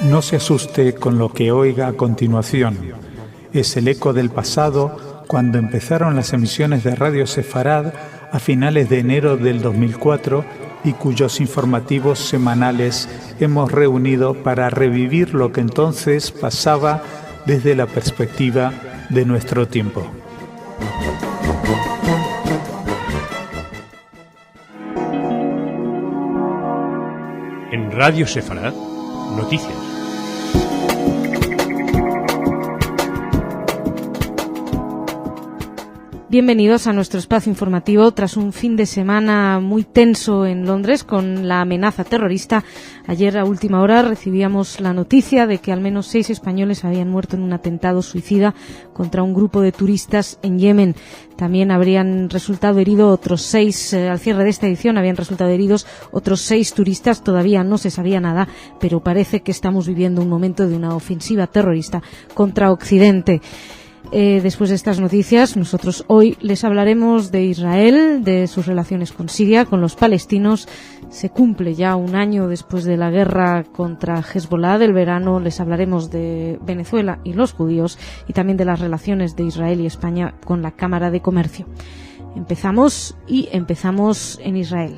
No se asuste con lo que oiga a continuación. Es el eco del pasado cuando empezaron las emisiones de Radio Sefarad a finales de enero del 2004 y cuyos informativos semanales hemos reunido para revivir lo que entonces pasaba desde la perspectiva de nuestro tiempo. En Radio Sefarad, noticias. Bienvenidos a nuestro espacio informativo. Tras un fin de semana muy tenso en Londres con la amenaza terrorista, ayer a última hora recibíamos la noticia de que al menos 6 españoles habían muerto en un atentado suicida contra un grupo de turistas en Yemen. También habrían resultado heridos otros 6, al cierre de esta edición habían resultado heridos otros 6 turistas. Todavía no se sabía nada, pero parece que estamos viviendo un momento de una ofensiva terrorista contra Occidente. Después de estas noticias, nosotros hoy les hablaremos de Israel, de sus relaciones con Siria, con los palestinos. Se cumple ya un año después de la guerra contra Hezbollah del verano. Les hablaremos de Venezuela y los judíos y también de las relaciones de Israel y España con la Cámara de Comercio. Empezamos en Israel.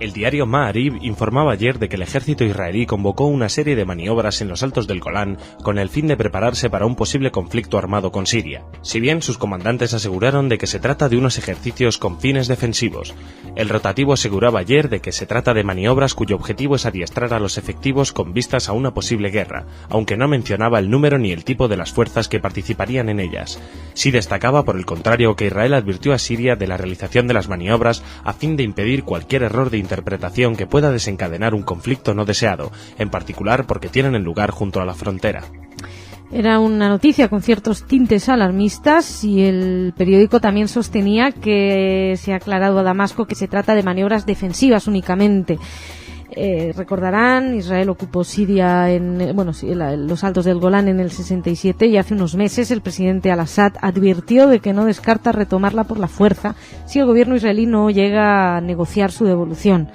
El diario Ma'ariv informaba ayer de que el ejército israelí convocó una serie de maniobras en los altos del Golán con el fin de prepararse para un posible conflicto armado con Siria. Si bien sus comandantes aseguraron de que se trata de unos ejercicios con fines defensivos, el rotativo aseguraba ayer de que se trata de maniobras cuyo objetivo es adiestrar a los efectivos con vistas a una posible guerra, aunque no mencionaba el número ni el tipo de las fuerzas que participarían en ellas. Sí destacaba, por el contrario, que Israel advirtió a Siria de la realización de las maniobras a fin de impedir cualquier error de interpretación que pueda desencadenar un conflicto no deseado, en particular porque tienen lugar junto a la frontera. Era una noticia con ciertos tintes alarmistas y el periódico también sostenía que se ha aclarado a Damasco que se trata de maniobras defensivas únicamente. Recordarán, Israel ocupó Siria los altos del Golán en el 67 y hace unos meses el presidente Al-Assad advirtió de que no descarta retomarla por la fuerza si el gobierno israelí no llega a negociar su devolución.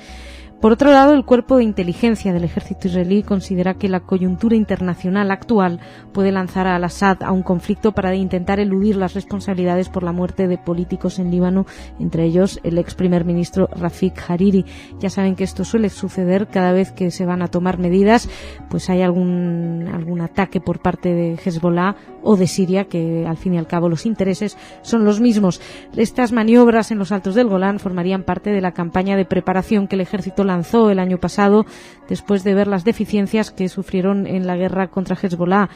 Por otro lado, el cuerpo de inteligencia del ejército israelí considera que la coyuntura internacional actual puede lanzar a Al-Assad a un conflicto para intentar eludir las responsabilidades por la muerte de políticos en Líbano, entre ellos el ex primer ministro Rafik Hariri. Ya saben que esto suele suceder cada vez que se van a tomar medidas, pues hay algún ataque por parte de Hezbollah o de Siria, que al fin y al cabo los intereses son los mismos. Estas maniobras en los altos del Golán formarían parte de la campaña de preparación que el ejército lanzó el año pasado después de ver las deficiencias que sufrieron en la guerra contra Hezbollah.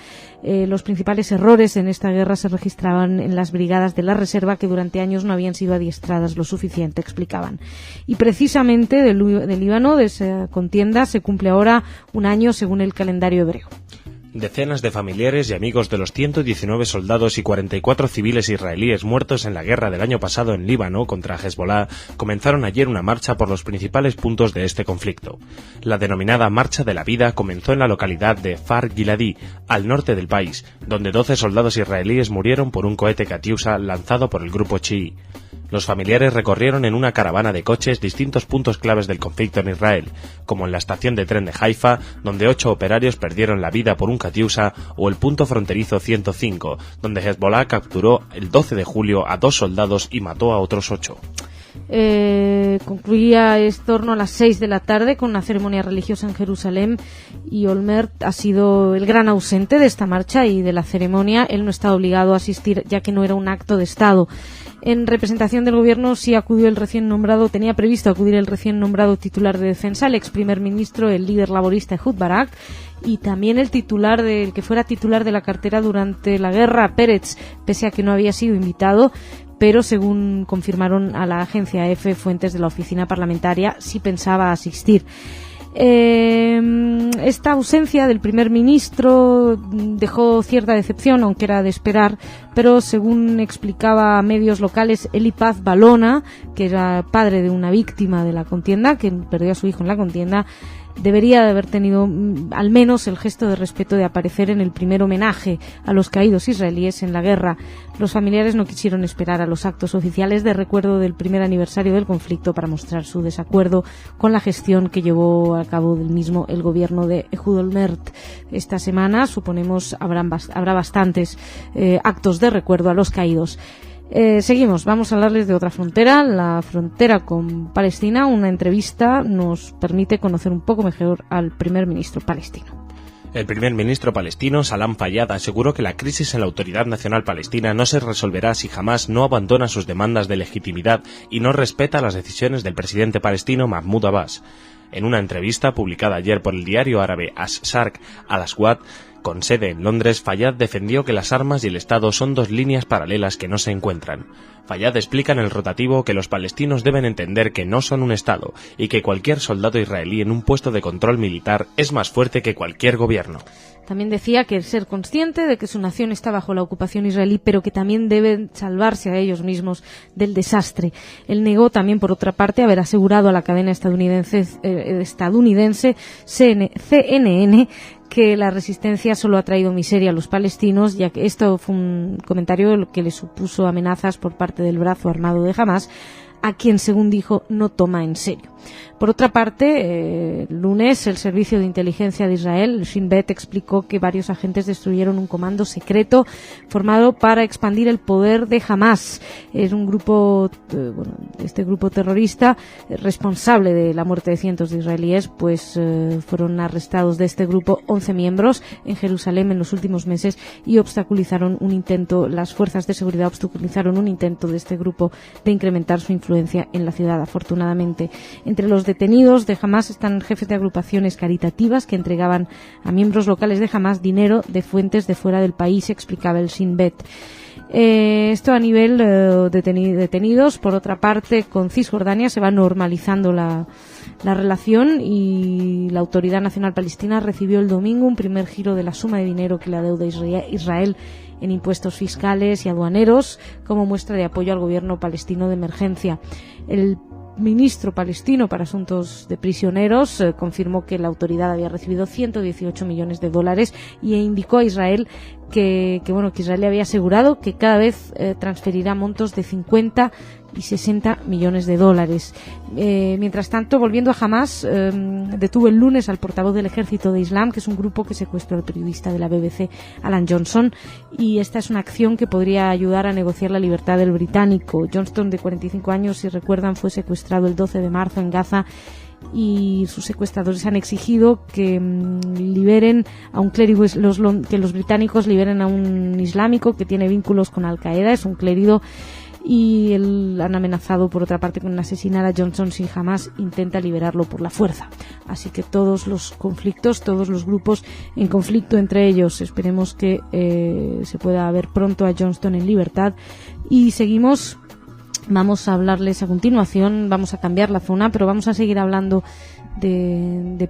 Los principales errores en esta guerra se registraban en las brigadas de la reserva que durante años no habían sido adiestradas lo suficiente, explicaban. Y precisamente del Líbano, de esa contienda, se cumple ahora un año según el calendario hebreo. Decenas de familiares y amigos de los 119 soldados y 44 civiles israelíes muertos en la guerra del año pasado en Líbano contra Hezbollah comenzaron ayer una marcha por los principales puntos de este conflicto. La denominada Marcha de la Vida comenzó en la localidad de Far Giladi, al norte del país, donde 12 soldados israelíes murieron por un cohete Katyusha lanzado por el grupo chií. Los familiares recorrieron en una caravana de coches distintos puntos claves del conflicto en Israel, como en la estación de tren de Haifa, donde 8 operarios perdieron la vida por un Katyusha, o el punto fronterizo 105, donde Hezbollah capturó el 12 de julio a 2 soldados y mató a otros 8. Concluía en torno a las 6 de la tarde con una ceremonia religiosa en Jerusalén y Olmert ha sido el gran ausente de esta marcha y de la ceremonia. Él no estaba obligado a asistir ya que no era un acto de Estado. En representación del gobierno sí acudió tenía previsto acudir el recién nombrado titular de defensa, el ex primer ministro, el líder laborista Ehud Barak, y también el que fuera titular de la cartera durante la guerra, Peretz, pese a que no había sido invitado, pero según confirmaron a la agencia EFE fuentes de la oficina parlamentaria, sí pensaba asistir. Esta ausencia del primer ministro dejó cierta decepción, aunque era de esperar, pero según explicaba a medios locales, Eli Paz Balona, que era padre de una víctima de la contienda, que perdió a su hijo en la contienda, debería de haber tenido al menos el gesto de respeto de aparecer en el primer homenaje a los caídos israelíes en la guerra. Los familiares no quisieron esperar a los actos oficiales de recuerdo del primer aniversario del conflicto para mostrar su desacuerdo con la gestión que llevó a cabo del mismo el gobierno de Ehud Olmert. Esta semana, suponemos, habrá bastantes actos de recuerdo a los caídos. Seguimos, vamos a hablarles de otra frontera, la frontera con Palestina. Una entrevista nos permite conocer un poco mejor al primer ministro palestino. El primer ministro palestino, Salam Fayyad, aseguró que la crisis en la Autoridad Nacional Palestina no se resolverá si Hamás no abandona sus demandas de legitimidad y no respeta las decisiones del presidente palestino Mahmoud Abbas. En una entrevista publicada ayer por el diario árabe As-Sharq al-Aswad, con sede en Londres, Fayyad defendió que las armas y el Estado son dos líneas paralelas que no se encuentran. Fayyad explica en el rotativo que los palestinos deben entender que no son un Estado y que cualquier soldado israelí en un puesto de control militar es más fuerte que cualquier gobierno. También decía que ser consciente de que su nación está bajo la ocupación israelí, pero que también deben salvarse a ellos mismos del desastre. Él negó también, por otra parte, haber asegurado a la cadena estadounidense CNN que la resistencia solo ha traído miseria a los palestinos, ya que esto fue un comentario que le supuso amenazas por parte del brazo armado de Hamás, a quien, según dijo, no toma en serio. Por otra parte, el lunes el Servicio de Inteligencia de Israel, el Shin Bet, explicó que varios agentes destruyeron un comando secreto formado para expandir el poder de Hamás. Es un grupo, este grupo terrorista responsable de la muerte de cientos de israelíes, pues fueron arrestados de este grupo 11 miembros en Jerusalén en los últimos meses y las fuerzas de seguridad obstaculizaron un intento de este grupo de incrementar su influencia en la ciudad. Afortunadamente, entre los detenidos de Hamás están jefes de agrupaciones caritativas que entregaban a miembros locales de Hamás dinero de fuentes de fuera del país, explicaba el Shin Bet. Esto a nivel detenidos. Por otra parte, con Cisjordania se va normalizando la relación y la Autoridad Nacional Palestina recibió el domingo un primer giro de la suma de dinero que le adeuda Israel en impuestos fiscales y aduaneros como muestra de apoyo al gobierno palestino de emergencia. El ministro palestino para asuntos de prisioneros confirmó que la autoridad había recibido 118 millones de dólares y indicó a Israel que Israel le había asegurado que cada vez transferirá montos de 50 y 60 millones de dólares. Mientras tanto, volviendo a Hamás, detuvo el lunes al portavoz del Ejército de Islam, que es un grupo que secuestró al periodista de la BBC, Alan Johnson, y esta es una acción que podría ayudar a negociar la libertad del británico. Johnston, de 45 años, si recuerdan, fue secuestrado el 12 de marzo en Gaza y sus secuestradores han exigido que liberen a un clérigo, que los británicos liberen a un islámico que tiene vínculos con Al-Qaeda, es un clérigo, y han amenazado por otra parte con asesinar a Johnson si Hamás intenta liberarlo por la fuerza. Así que todos los conflictos, todos los grupos en conflicto entre ellos, esperemos que se pueda ver pronto a Johnston en libertad. Y seguimos. Vamos a hablarles a continuación, vamos a cambiar la zona, pero vamos a seguir hablando de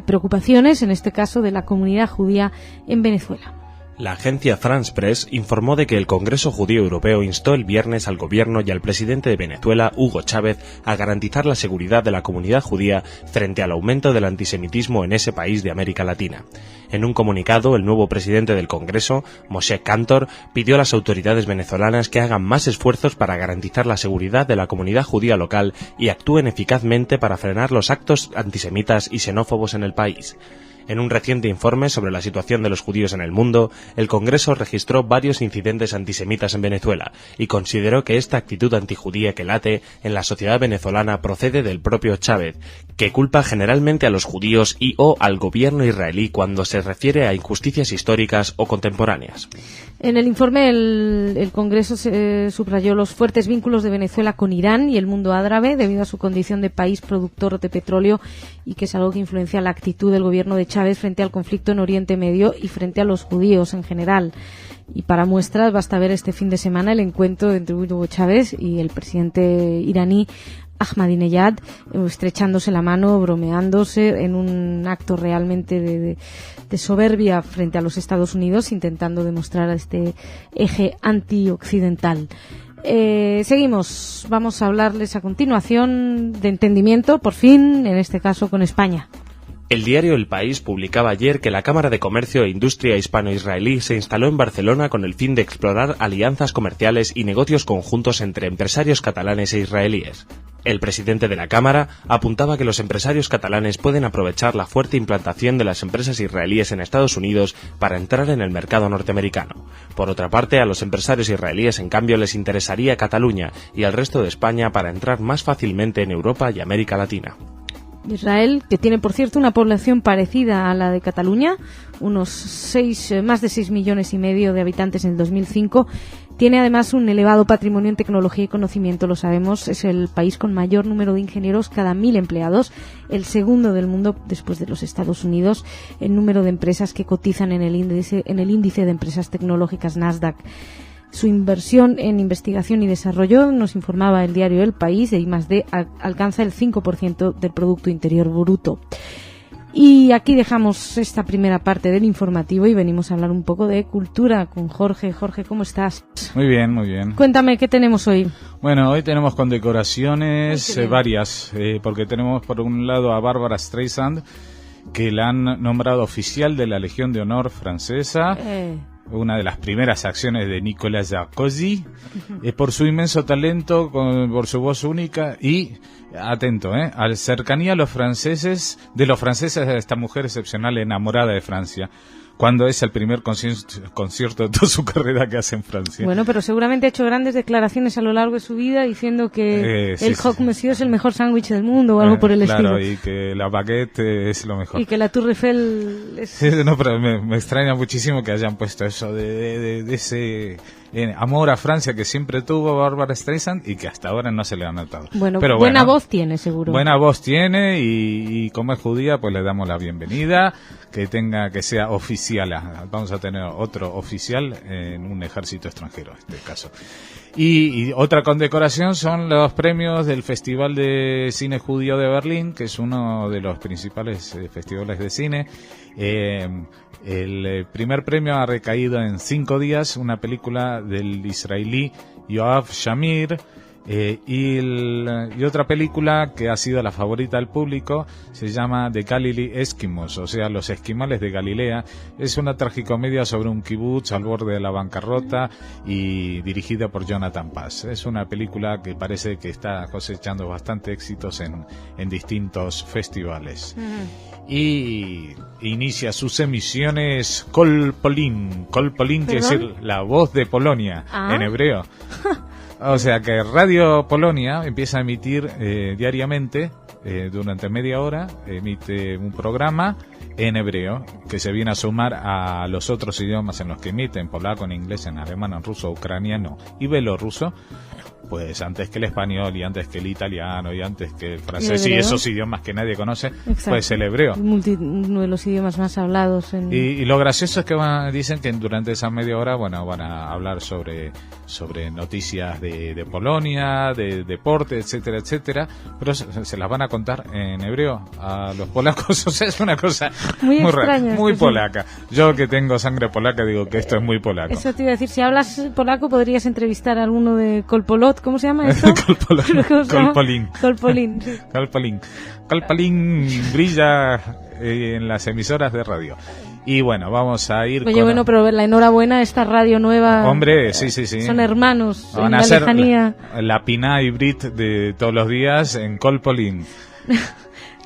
preocupaciones, en este caso de la comunidad judía en Venezuela. La agencia France Press informó de que el Congreso Judío Europeo instó el viernes al gobierno y al presidente de Venezuela, Hugo Chávez, a garantizar la seguridad de la comunidad judía frente al aumento del antisemitismo en ese país de América Latina. En un comunicado, el nuevo presidente del Congreso, Moshe Cantor, pidió a las autoridades venezolanas que hagan más esfuerzos para garantizar la seguridad de la comunidad judía local y actúen eficazmente para frenar los actos antisemitas y xenófobos en el país. En un reciente informe sobre la situación de los judíos en el mundo, el Congreso registró varios incidentes antisemitas en Venezuela y consideró que esta actitud antijudía que late en la sociedad venezolana procede del propio Chávez, que culpa generalmente a los judíos o al gobierno israelí cuando se refiere a injusticias históricas o contemporáneas. En el informe, el Congreso subrayó los fuertes vínculos de Venezuela con Irán y el mundo árabe debido a su condición de país productor de petróleo y que es algo que influencia la actitud del gobierno de Chávez frente al conflicto en Oriente Medio y frente a los judíos en general. Y para muestras basta ver este fin de semana el encuentro entre Hugo Chávez y el presidente iraní Ahmadinejad, estrechándose la mano, bromeándose en un acto realmente de soberbia frente a los Estados Unidos, intentando demostrar este eje antioccidental. Seguimos, vamos a hablarles a continuación de entendimiento, por fin, en este caso con España. El diario El País publicaba ayer que la Cámara de Comercio e Industria Hispano-Israelí se instaló en Barcelona con el fin de explorar alianzas comerciales y negocios conjuntos entre empresarios catalanes e israelíes. El presidente de la Cámara apuntaba que los empresarios catalanes pueden aprovechar la fuerte implantación de las empresas israelíes en Estados Unidos para entrar en el mercado norteamericano. Por otra parte, a los empresarios israelíes, en cambio, les interesaría Cataluña y al resto de España para entrar más fácilmente en Europa y América Latina. Israel, que tiene, por cierto, una población parecida a la de Cataluña, más de 6,5 millones de habitantes en el 2005, tiene además un elevado patrimonio en tecnología y conocimiento, lo sabemos, es el país con mayor número de ingenieros cada 1.000 empleados, el segundo del mundo después de los Estados Unidos, el número de empresas que cotizan en el índice de empresas tecnológicas Nasdaq. Su inversión en investigación y desarrollo, nos informaba el diario El País, de I+D, alcanza el 5% del Producto Interior Bruto. Y aquí dejamos esta primera parte del informativo y venimos a hablar un poco de cultura con Jorge. Jorge, ¿cómo estás? Muy bien, muy bien. Cuéntame, ¿qué tenemos hoy? Bueno, hoy tenemos condecoraciones varias, porque tenemos por un lado a Barbara Streisand, que la han nombrado oficial de la Legión de Honor francesa. Una de las primeras acciones de Nicolas Sarkozy, por su inmenso talento, por su voz única y, atento, a la cercanía a los franceses, a esta mujer excepcional enamorada de Francia, cuando es el primer concierto de toda su carrera que hace en Francia. Bueno, pero seguramente ha hecho grandes declaraciones a lo largo de su vida diciendo que Croque Monsieur es el mejor sándwich del mundo o algo por el estilo. Claro, y que la baguette es lo mejor. Y que la Tour Eiffel es... No, pero me extraña muchísimo que hayan puesto eso de ese amor a Francia que siempre tuvo Barbara Streisand y que hasta ahora no se le ha notado. Bueno, pero buena voz tiene, seguro. Buena voz tiene y como es judía, pues le damos la bienvenida, que sea oficial. Vamos a tener otro oficial en un ejército extranjero, en este caso. Y otra condecoración son los premios del Festival de Cine Judío de Berlín, que es uno de los principales festivales de cine. El primer premio ha recaído en 5 días, una película del israelí Yoav Shamir, y otra película que ha sido la favorita del público se llama The Galilee Eskimos, o sea, los esquimales de Galilea. Es una tragicomedia sobre un kibutz al borde de la bancarrota y dirigida por Jonathan Paz. Es una película que parece que está cosechando bastante éxitos en distintos festivales. Y inicia sus emisiones Kol Polin, quiere decir la voz de Polonia en hebreo. O sea que Radio Polonia empieza a emitir diariamente, durante media hora, emite un programa en hebreo que se viene a sumar a los otros idiomas en los que emite, en polaco, en inglés, en alemán, en ruso, ucraniano y belorruso. Pues antes que el español y antes que el italiano y antes que el francés y esos idiomas que nadie conoce. Exacto. Pues el hebreo. Uno de los idiomas más hablados. Y lo gracioso es que dicen que durante esa media hora van a hablar sobre noticias de Polonia, de deporte, etcétera, etcétera, pero se las van a contar en hebreo a los polacos. O sea, es una cosa muy extraña, muy polaca. Sí. Yo que tengo sangre polaca digo que esto es muy polaco. Eso te iba a decir, si hablas polaco podrías entrevistar a alguno de Kolpolot. ¿Cómo se llama esto? Kolpolin. Sí. Kolpolin brilla en las emisoras de radio. Y bueno, vamos a ir pero la enhorabuena a esta radio nueva. Hombre, sí. Son hermanos. Van a hacer la Piná y Brit de todos los días en Kolpolin.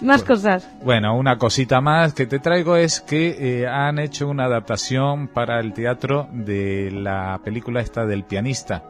Más cosas. Bueno, una cosita más que te traigo es que han hecho una adaptación para el teatro de la película esta del pianista.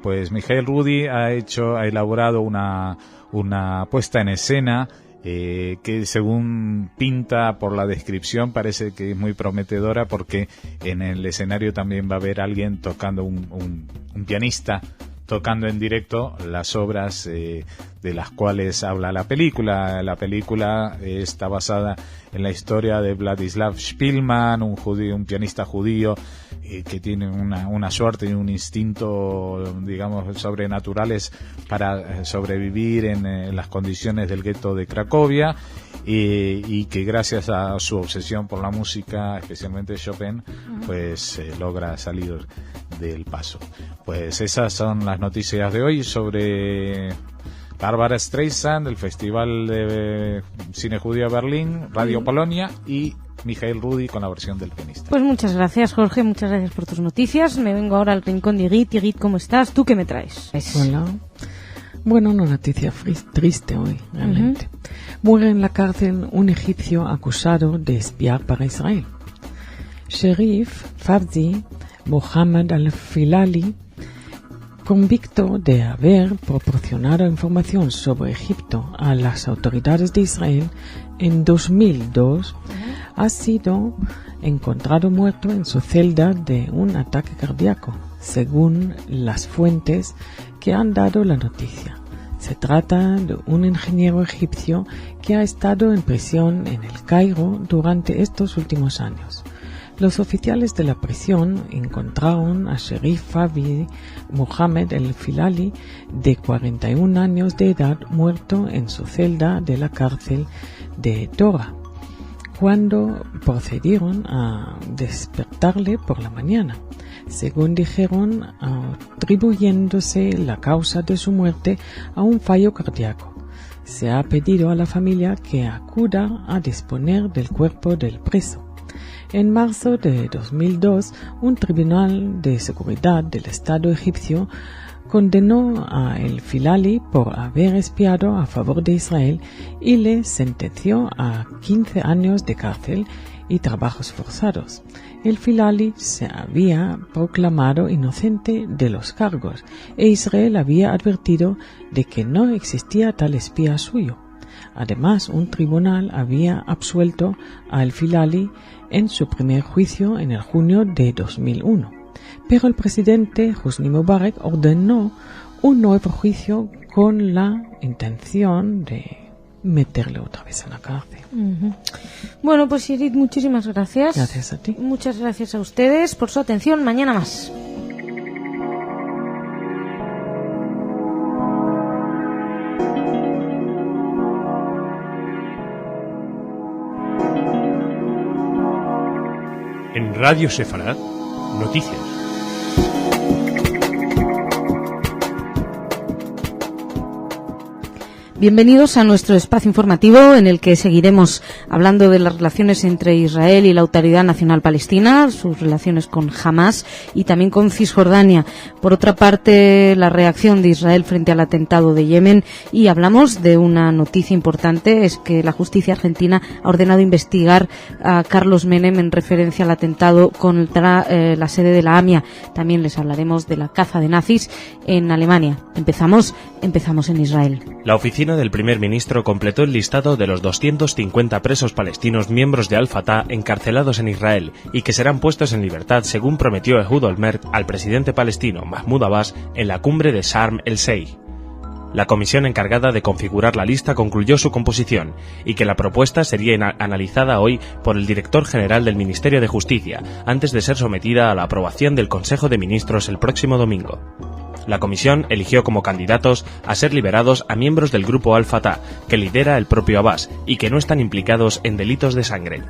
Pues Mijael Rudi ha elaborado una puesta en escena que según pinta por la descripción parece que es muy prometedora, porque en el escenario también va a haber alguien tocando, un pianista tocando en directo las obras de las cuales habla la película. La película está basada en la historia de Vladislav Shpilman, un pianista judío que tiene una suerte y un instinto, digamos, sobrenaturales para sobrevivir en las condiciones del gueto de Cracovia, y que gracias a su obsesión por la música, especialmente Chopin, pues logra salir del paso. Pues esas son las noticias de hoy sobre Barbara Streisand, el Festival de Cine Judío de Berlín, Radio Polonia y Mijail Rudi con la versión del pianista. Pues muchas gracias, Jorge, muchas gracias por tus noticias. Me vengo ahora al rincón de Igit. Igit, ¿cómo estás? ¿Tú qué me traes? Hola. Bueno, una noticia triste hoy, realmente. Muere en la cárcel un egipcio acusado de espiar para Israel. Sherif Fawzi Mohammed al-Filali, convicto de haber proporcionado información sobre Egipto a las autoridades de Israel en 2002, ha sido encontrado muerto en su celda de un ataque cardíaco, según las fuentes que han dado la noticia. Se trata de un ingeniero egipcio que ha estado en prisión en el Cairo durante estos últimos años. Los oficiales de la prisión encontraron a Sherif Fawzi Mohammed el-Filali, de 41 años de edad, muerto en su celda de la cárcel de Dora, cuando procedieron a despertarle por la mañana, según dijeron, atribuyéndose la causa de su muerte a un fallo cardíaco. Se ha pedido a la familia que acuda a disponer del cuerpo del preso. En marzo de 2002, un tribunal de seguridad del Estado egipcio condenó a el-Filali por haber espiado a favor de Israel y le sentenció a 15 años de cárcel y trabajos forzados. El-Filali se había proclamado inocente de los cargos e Israel había advertido de que no existía tal espía suyo. Además, un tribunal había absuelto a el-Filali en su primer juicio en el junio de 2001. Pero el presidente Hosni Mubarak ordenó un nuevo juicio con la intención de meterle otra vez en la cárcel. Bueno, pues Irit, muchísimas gracias. Gracias a ti. Muchas gracias a ustedes por su atención. Mañana más. En Radio Sefarad, noticias. Bienvenidos a nuestro espacio informativo en el que seguiremos hablando de las relaciones entre Israel y la Autoridad Nacional Palestina, sus relaciones con Hamas y también con Cisjordania. Por otra parte, la reacción de Israel frente al atentado de Yemen, y hablamos de una noticia importante, es que la justicia argentina ha ordenado investigar a Carlos Menem en referencia al atentado contra la sede de la AMIA. También les hablaremos de la caza de nazis en Alemania. Empezamos en Israel. La oficina del primer ministro completó el listado de los 250 presos palestinos miembros de Al-Fatah encarcelados en Israel y que serán puestos en libertad, según prometió Ehud Olmert al presidente palestino Mahmoud Abbas en la cumbre de Sharm el-Sheikh. La comisión encargada de configurar la lista concluyó su composición y que la propuesta sería analizada hoy por el director general del Ministerio de Justicia, antes de ser sometida a la aprobación del Consejo de Ministros el próximo domingo. La comisión eligió como candidatos a ser liberados a miembros del grupo Al-Fatah, que lidera el propio Abbas, y que no están implicados en delitos de sangre.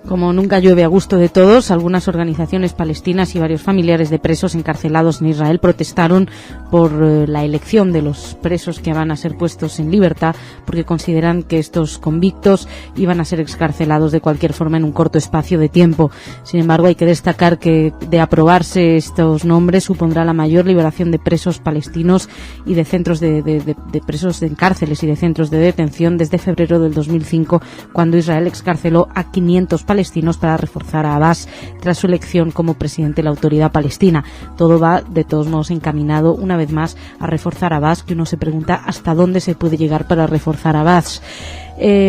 Como nunca llueve a gusto de todos, algunas organizaciones palestinas y varios familiares de presos encarcelados en Israel protestaron por la elección de los presos que van a ser puestos en libertad, porque consideran que estos convictos iban a ser excarcelados de cualquier forma en un corto espacio de tiempo. Sin embargo, hay que destacar que de aprobarse estos nombres supondrá la mayor liberación de presos palestinos y de centros de presos en cárceles y de centros de detención desde febrero del 2005, cuando Israel excarceló a 500 palestinos para reforzar a Abbas tras su elección como presidente de la Autoridad Palestina. Todo va, de todos modos, encaminado una vez más a reforzar a Abbas, que uno se pregunta hasta dónde se puede llegar para reforzar a Abbas.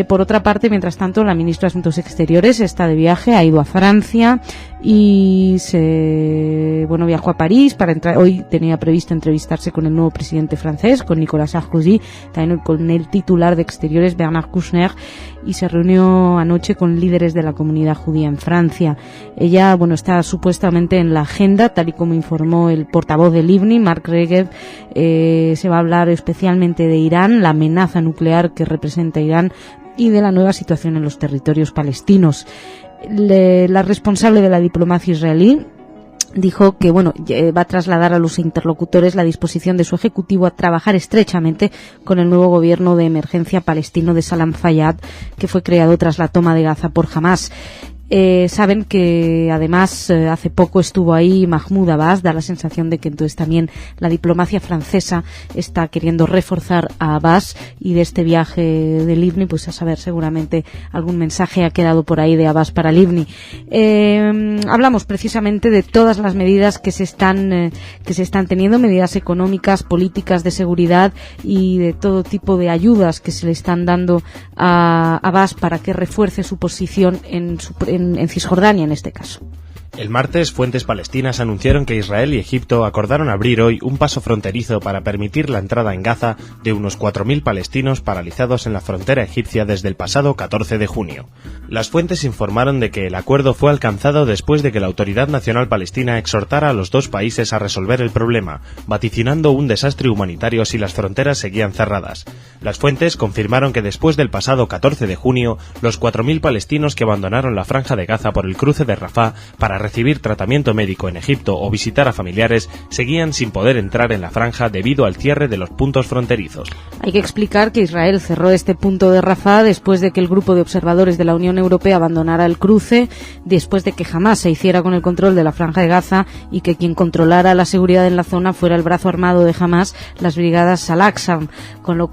Por otra parte, mientras tanto, la ministra de Asuntos Exteriores está de viaje, ha ido a Francia y viajó a París para entrar. Hoy tenía previsto entrevistarse con el nuevo presidente francés, con Nicolas Sarkozy, también con el titular de Exteriores, Bernard Kouchner, y se reunió anoche con líderes de la comunidad judía en Francia. Ella, está supuestamente en la agenda, tal y como informó el portavoz del IBNI, Mark Regev. Se va a hablar especialmente de Irán, la amenaza nuclear que representa Irán, y de la nueva situación en los territorios palestinos. La responsable de la diplomacia israelí dijo que va a trasladar a los interlocutores la disposición de su ejecutivo a trabajar estrechamente con el nuevo gobierno de emergencia palestino de Salam Fayyad, que fue creado tras la toma de Gaza por Hamás. Saben que además hace poco estuvo ahí Mahmoud Abbas. Da la sensación de que entonces también la diplomacia francesa está queriendo reforzar a Abbas, y de este viaje de Livni, pues a saber, seguramente algún mensaje ha quedado por ahí de Abbas para Livni. Hablamos precisamente de todas las medidas que se están teniendo, medidas económicas, políticas de seguridad y de todo tipo de ayudas que se le están dando a Abbas para que refuerce su posición en Cisjordania, en este caso. El martes, fuentes palestinas anunciaron que Israel y Egipto acordaron abrir hoy un paso fronterizo para permitir la entrada en Gaza de unos 4.000 palestinos paralizados en la frontera egipcia desde el pasado 14 de junio. Las fuentes informaron de que el acuerdo fue alcanzado después de que la Autoridad Nacional Palestina exhortara a los dos países a resolver el problema, vaticinando un desastre humanitario si las fronteras seguían cerradas. Las fuentes confirmaron que después del pasado 14 de junio, los 4.000 palestinos que abandonaron la franja de Gaza por el cruce de Rafah para recibir tratamiento médico en Egipto o visitar a familiares seguían sin poder entrar en la franja debido al cierre de los puntos fronterizos. Hay que explicar que Israel cerró este punto de Rafah después de que el grupo de observadores de la Unión Europea abandonara el cruce, después de que Hamás se hiciera con el control de la franja de Gaza y que quien controlara la seguridad en la zona fuera el brazo armado de Hamás, las brigadas Al-Qassam, las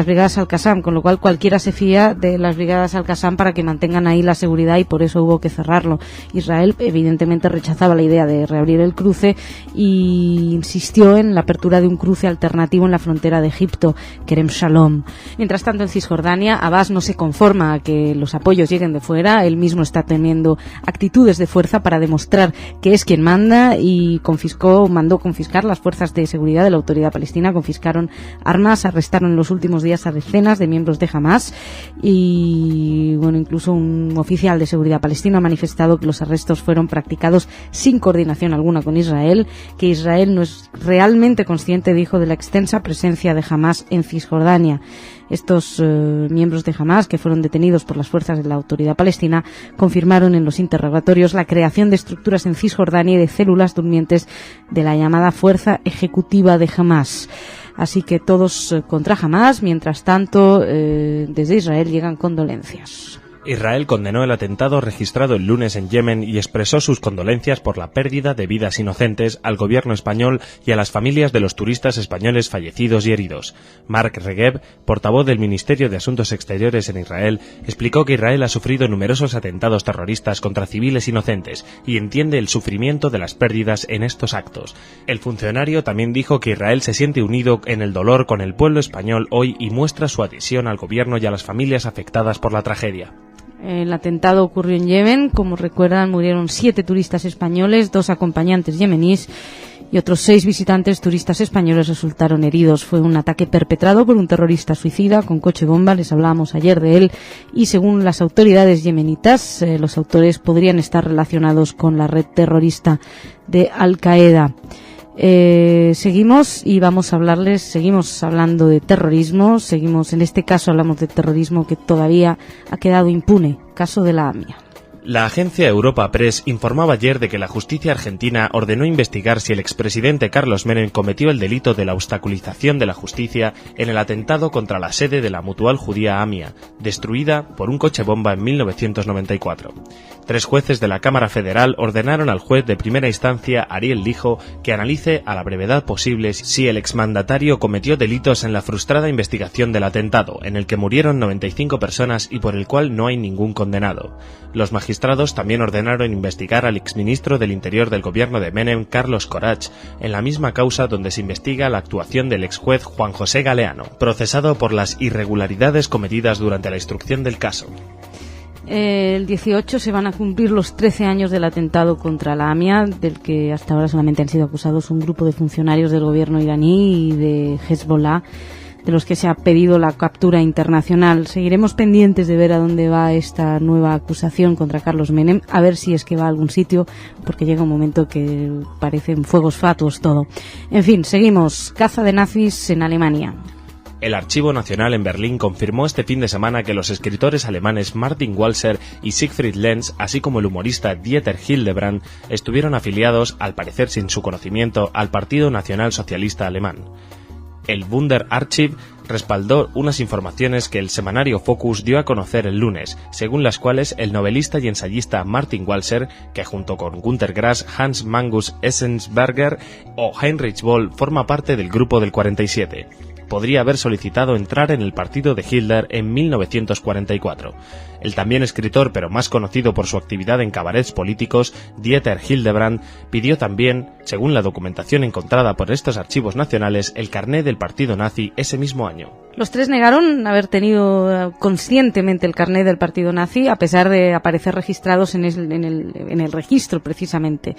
brigadas Al-Qassam, con lo cual cualquiera se fía de las brigadas Al-Qassam para que mantengan ahí la seguridad, y por eso hubo que cerrarlo. Israel evidentemente rechazaba la idea de reabrir el cruce y insistió en la apertura de un cruce alternativo en la frontera de Egipto, Kerem Shalom. Mientras tanto, en Cisjordania, Abbas no se conforma a que los apoyos lleguen de fuera. Él mismo está teniendo actitudes de fuerza para demostrar que es quien manda, y mandó confiscar las fuerzas de seguridad de la Autoridad Palestina. Confiscaron armas, arrestaron en los últimos días a decenas de miembros de Hamás, y incluso un oficial de seguridad palestino ha manifestado que los arrestos fueron practicados sin coordinación alguna con Israel, que Israel no es realmente consciente, dijo, de la extensa presencia de Hamás en Cisjordania. Estos miembros de Hamás, que fueron detenidos por las fuerzas de la Autoridad Palestina, confirmaron en los interrogatorios la creación de estructuras en Cisjordania y de células durmientes de la llamada Fuerza Ejecutiva de Hamás. Así que todos contra Hamás. Mientras tanto, desde Israel llegan condolencias. Israel condenó el atentado registrado el lunes en Yemen y expresó sus condolencias por la pérdida de vidas inocentes al gobierno español y a las familias de los turistas españoles fallecidos y heridos. Mark Regev, portavoz del Ministerio de Asuntos Exteriores en Israel, explicó que Israel ha sufrido numerosos atentados terroristas contra civiles inocentes y entiende el sufrimiento de las pérdidas en estos actos. El funcionario también dijo que Israel se siente unido en el dolor con el pueblo español hoy y muestra su adhesión al gobierno y a las familias afectadas por la tragedia. El atentado ocurrió en Yemen. Como recuerdan, murieron 7 turistas españoles, 2 acompañantes yemeníes y otros 6 visitantes turistas españoles resultaron heridos. Fue un ataque perpetrado por un terrorista suicida con coche bomba, les hablábamos ayer de él, y según las autoridades yemenitas, los autores podrían estar relacionados con la red terrorista de Al-Qaeda. Seguimos hablando de terrorismo, en este caso hablamos de terrorismo que todavía ha quedado impune, caso de la AMIA. La agencia Europa Press informaba ayer de que la justicia argentina ordenó investigar si el expresidente Carlos Menem cometió el delito de la obstaculización de la justicia en el atentado contra la sede de la mutual judía AMIA, destruida por un coche bomba en 1994. 3 jueces de la Cámara Federal ordenaron al juez de primera instancia, Ariel Lijo, que analice a la brevedad posible si el exmandatario cometió delitos en la frustrada investigación del atentado, en el que murieron 95 personas y por el cual no hay ningún condenado. Los magistrados también ordenaron investigar al exministro del Interior del gobierno de Menem, Carlos Corach, en la misma causa donde se investiga la actuación del exjuez Juan José Galeano, procesado por las irregularidades cometidas durante la instrucción del caso. El 18 se van a cumplir los 13 años del atentado contra la AMIA, del que hasta ahora solamente han sido acusados un grupo de funcionarios del gobierno iraní y de Hezbollah, de los que se ha pedido la captura internacional. Seguiremos pendientes de ver a dónde va esta nueva acusación contra Carlos Menem, a ver si es que va a algún sitio, porque llega un momento que parecen fuegos fatuos todo. En fin, seguimos. Caza de nazis en Alemania. El Archivo Nacional en Berlín confirmó este fin de semana que los escritores alemanes Martin Walser y Siegfried Lenz, así como el humorista Dieter Hildebrand, estuvieron afiliados, al parecer sin su conocimiento, al Partido Nacional Socialista Alemán. El Bundearchiv respaldó unas informaciones que el semanario Focus dio a conocer el lunes, según las cuales el novelista y ensayista Martin Walser, que junto con Günter Grass, Hans Magnus Enzensberger o Heinrich Böll forma parte del Grupo del 47, podría haber solicitado entrar en el partido de Hitler en 1944. El también escritor, pero más conocido por su actividad en cabarets políticos, Dieter Hildebrand, pidió también, según la documentación encontrada por estos archivos nacionales, el carné del partido nazi ese mismo año. Los tres negaron haber tenido conscientemente el carné del partido nazi, a pesar de aparecer registrados en el registro, precisamente.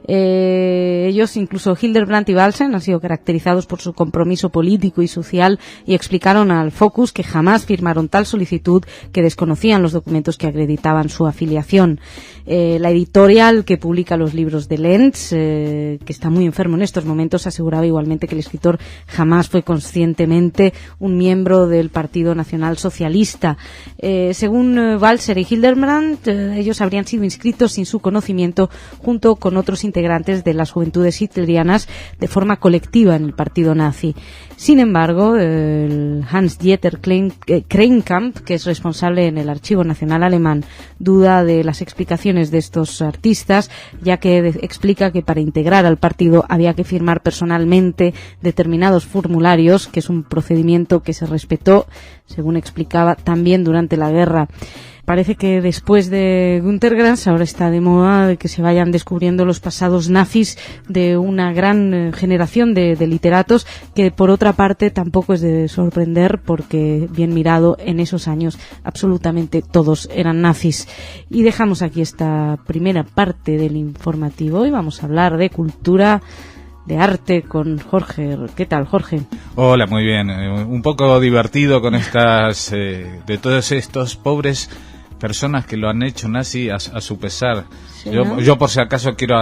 Ellos, incluso Hildebrand y Walser, han sido caracterizados por su compromiso político y social y explicaron al Focus que jamás firmaron tal solicitud, que desconocían los documentos que acreditaban su afiliación. La editorial que publica los libros de Lenz, que está muy enfermo en estos momentos, aseguraba igualmente que el escritor jamás fue conscientemente un miembro del Partido Nacional Socialista. Según Walser y Hildebrand, ellos habrían sido inscritos sin su conocimiento junto con otros integrantes de las juventudes hitlerianas de forma colectiva en el partido nazi. Sin embargo, el Hans-Dieter Kreinkamp, que es responsable en el Archivo Nacional Alemán, duda de las explicaciones de estos artistas, ya que explica que para integrar al partido había que firmar personalmente determinados formularios, que es un procedimiento que se respetó, según explicaba, también durante la guerra. Parece que después de Günter Grass ahora está de moda de que se vayan descubriendo los pasados nazis de una gran generación de literatos, que por otra parte tampoco es de sorprender, porque bien mirado en esos años absolutamente todos eran nazis. Y dejamos aquí esta primera parte del informativo y vamos a hablar de cultura, de arte con Jorge. ¿Qué tal, Jorge? Hola, muy bien. Un poco divertido con estas de todos estos pobres personas que lo han hecho nazi a su pesar. Sí, yo por si acaso quiero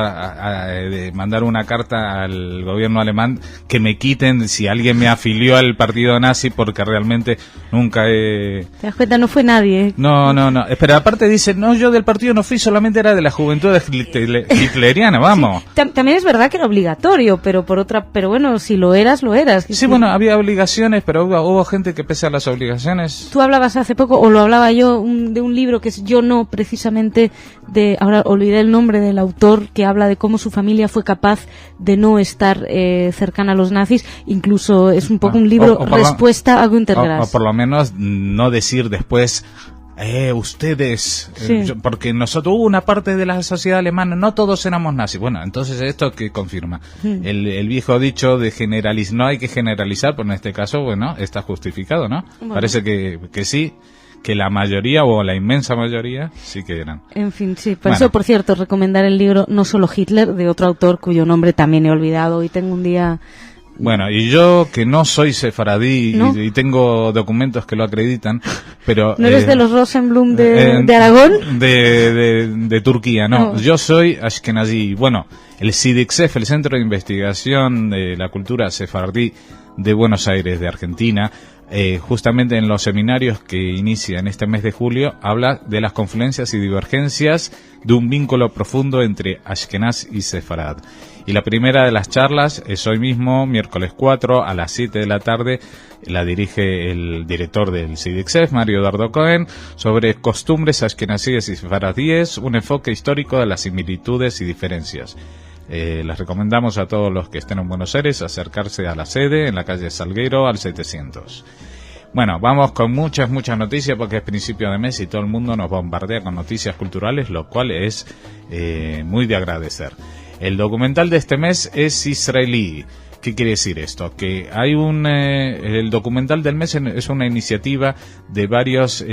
mandar una carta al gobierno alemán que me quiten si alguien me afilió al partido nazi, porque realmente nunca he... ¿Te das cuenta? No fue nadie. No. Pero aparte dice, no, yo del partido no fui, solamente era de la juventud hitleriana, vamos. Sí, también es verdad que era obligatorio, pero bueno, si lo eras, lo eras. Sí, bueno, había obligaciones, pero hubo gente que pese a las obligaciones... Tú hablabas hace poco, o lo hablaba yo, de un libro que es Yo no, precisamente, ahora olvidé el nombre del autor, que habla de cómo su familia fue capaz de no estar cercana a los nazis. Incluso es un poco un libro respuesta a Günter Grass. O por lo menos no decir después, ustedes, sí. Porque nosotros, hubo una parte de la sociedad alemana, no todos éramos nazis. Bueno, entonces esto que confirma el viejo dicho de generalizar, no hay que generalizar, pero en este caso, bueno, está justificado, ¿no? Bueno. Parece que sí, que la mayoría o la inmensa mayoría sí que eran. En fin, sí. Por eso, por cierto, recomendar el libro No solo Hitler, de otro autor cuyo nombre también he olvidado, y tengo un día... Bueno, y yo que no soy sefaradí, ¿no? y tengo documentos que lo acreditan, pero... ¿No eres de los Rosenblum de Aragón? De Turquía, no. Yo soy ashkenazí. Bueno, el CIDICSEF, el Centro de Investigación de la Cultura Sefardí de Buenos Aires, de Argentina, justamente en los seminarios que inicia en este mes de julio, habla de las confluencias y divergencias de un vínculo profundo entre Ashkenaz y Sefarad. Y la primera de las charlas es hoy mismo, miércoles 4, a las 7 de la tarde, la dirige el director del CIDICSEF, Mario Dardo Cohen, sobre costumbres ashkenazíes y sefaradíes, un enfoque histórico de las similitudes y diferencias. Les recomendamos a todos los que estén en Buenos Aires acercarse a la sede en la calle Salguero al 700. Bueno, vamos con muchas noticias, porque es principio de mes y todo el mundo nos bombardea con noticias culturales, lo cual es muy de agradecer. El documental de este mes es israelí. ¿Qué quiere decir esto? Que hay el documental del mes es una iniciativa de varias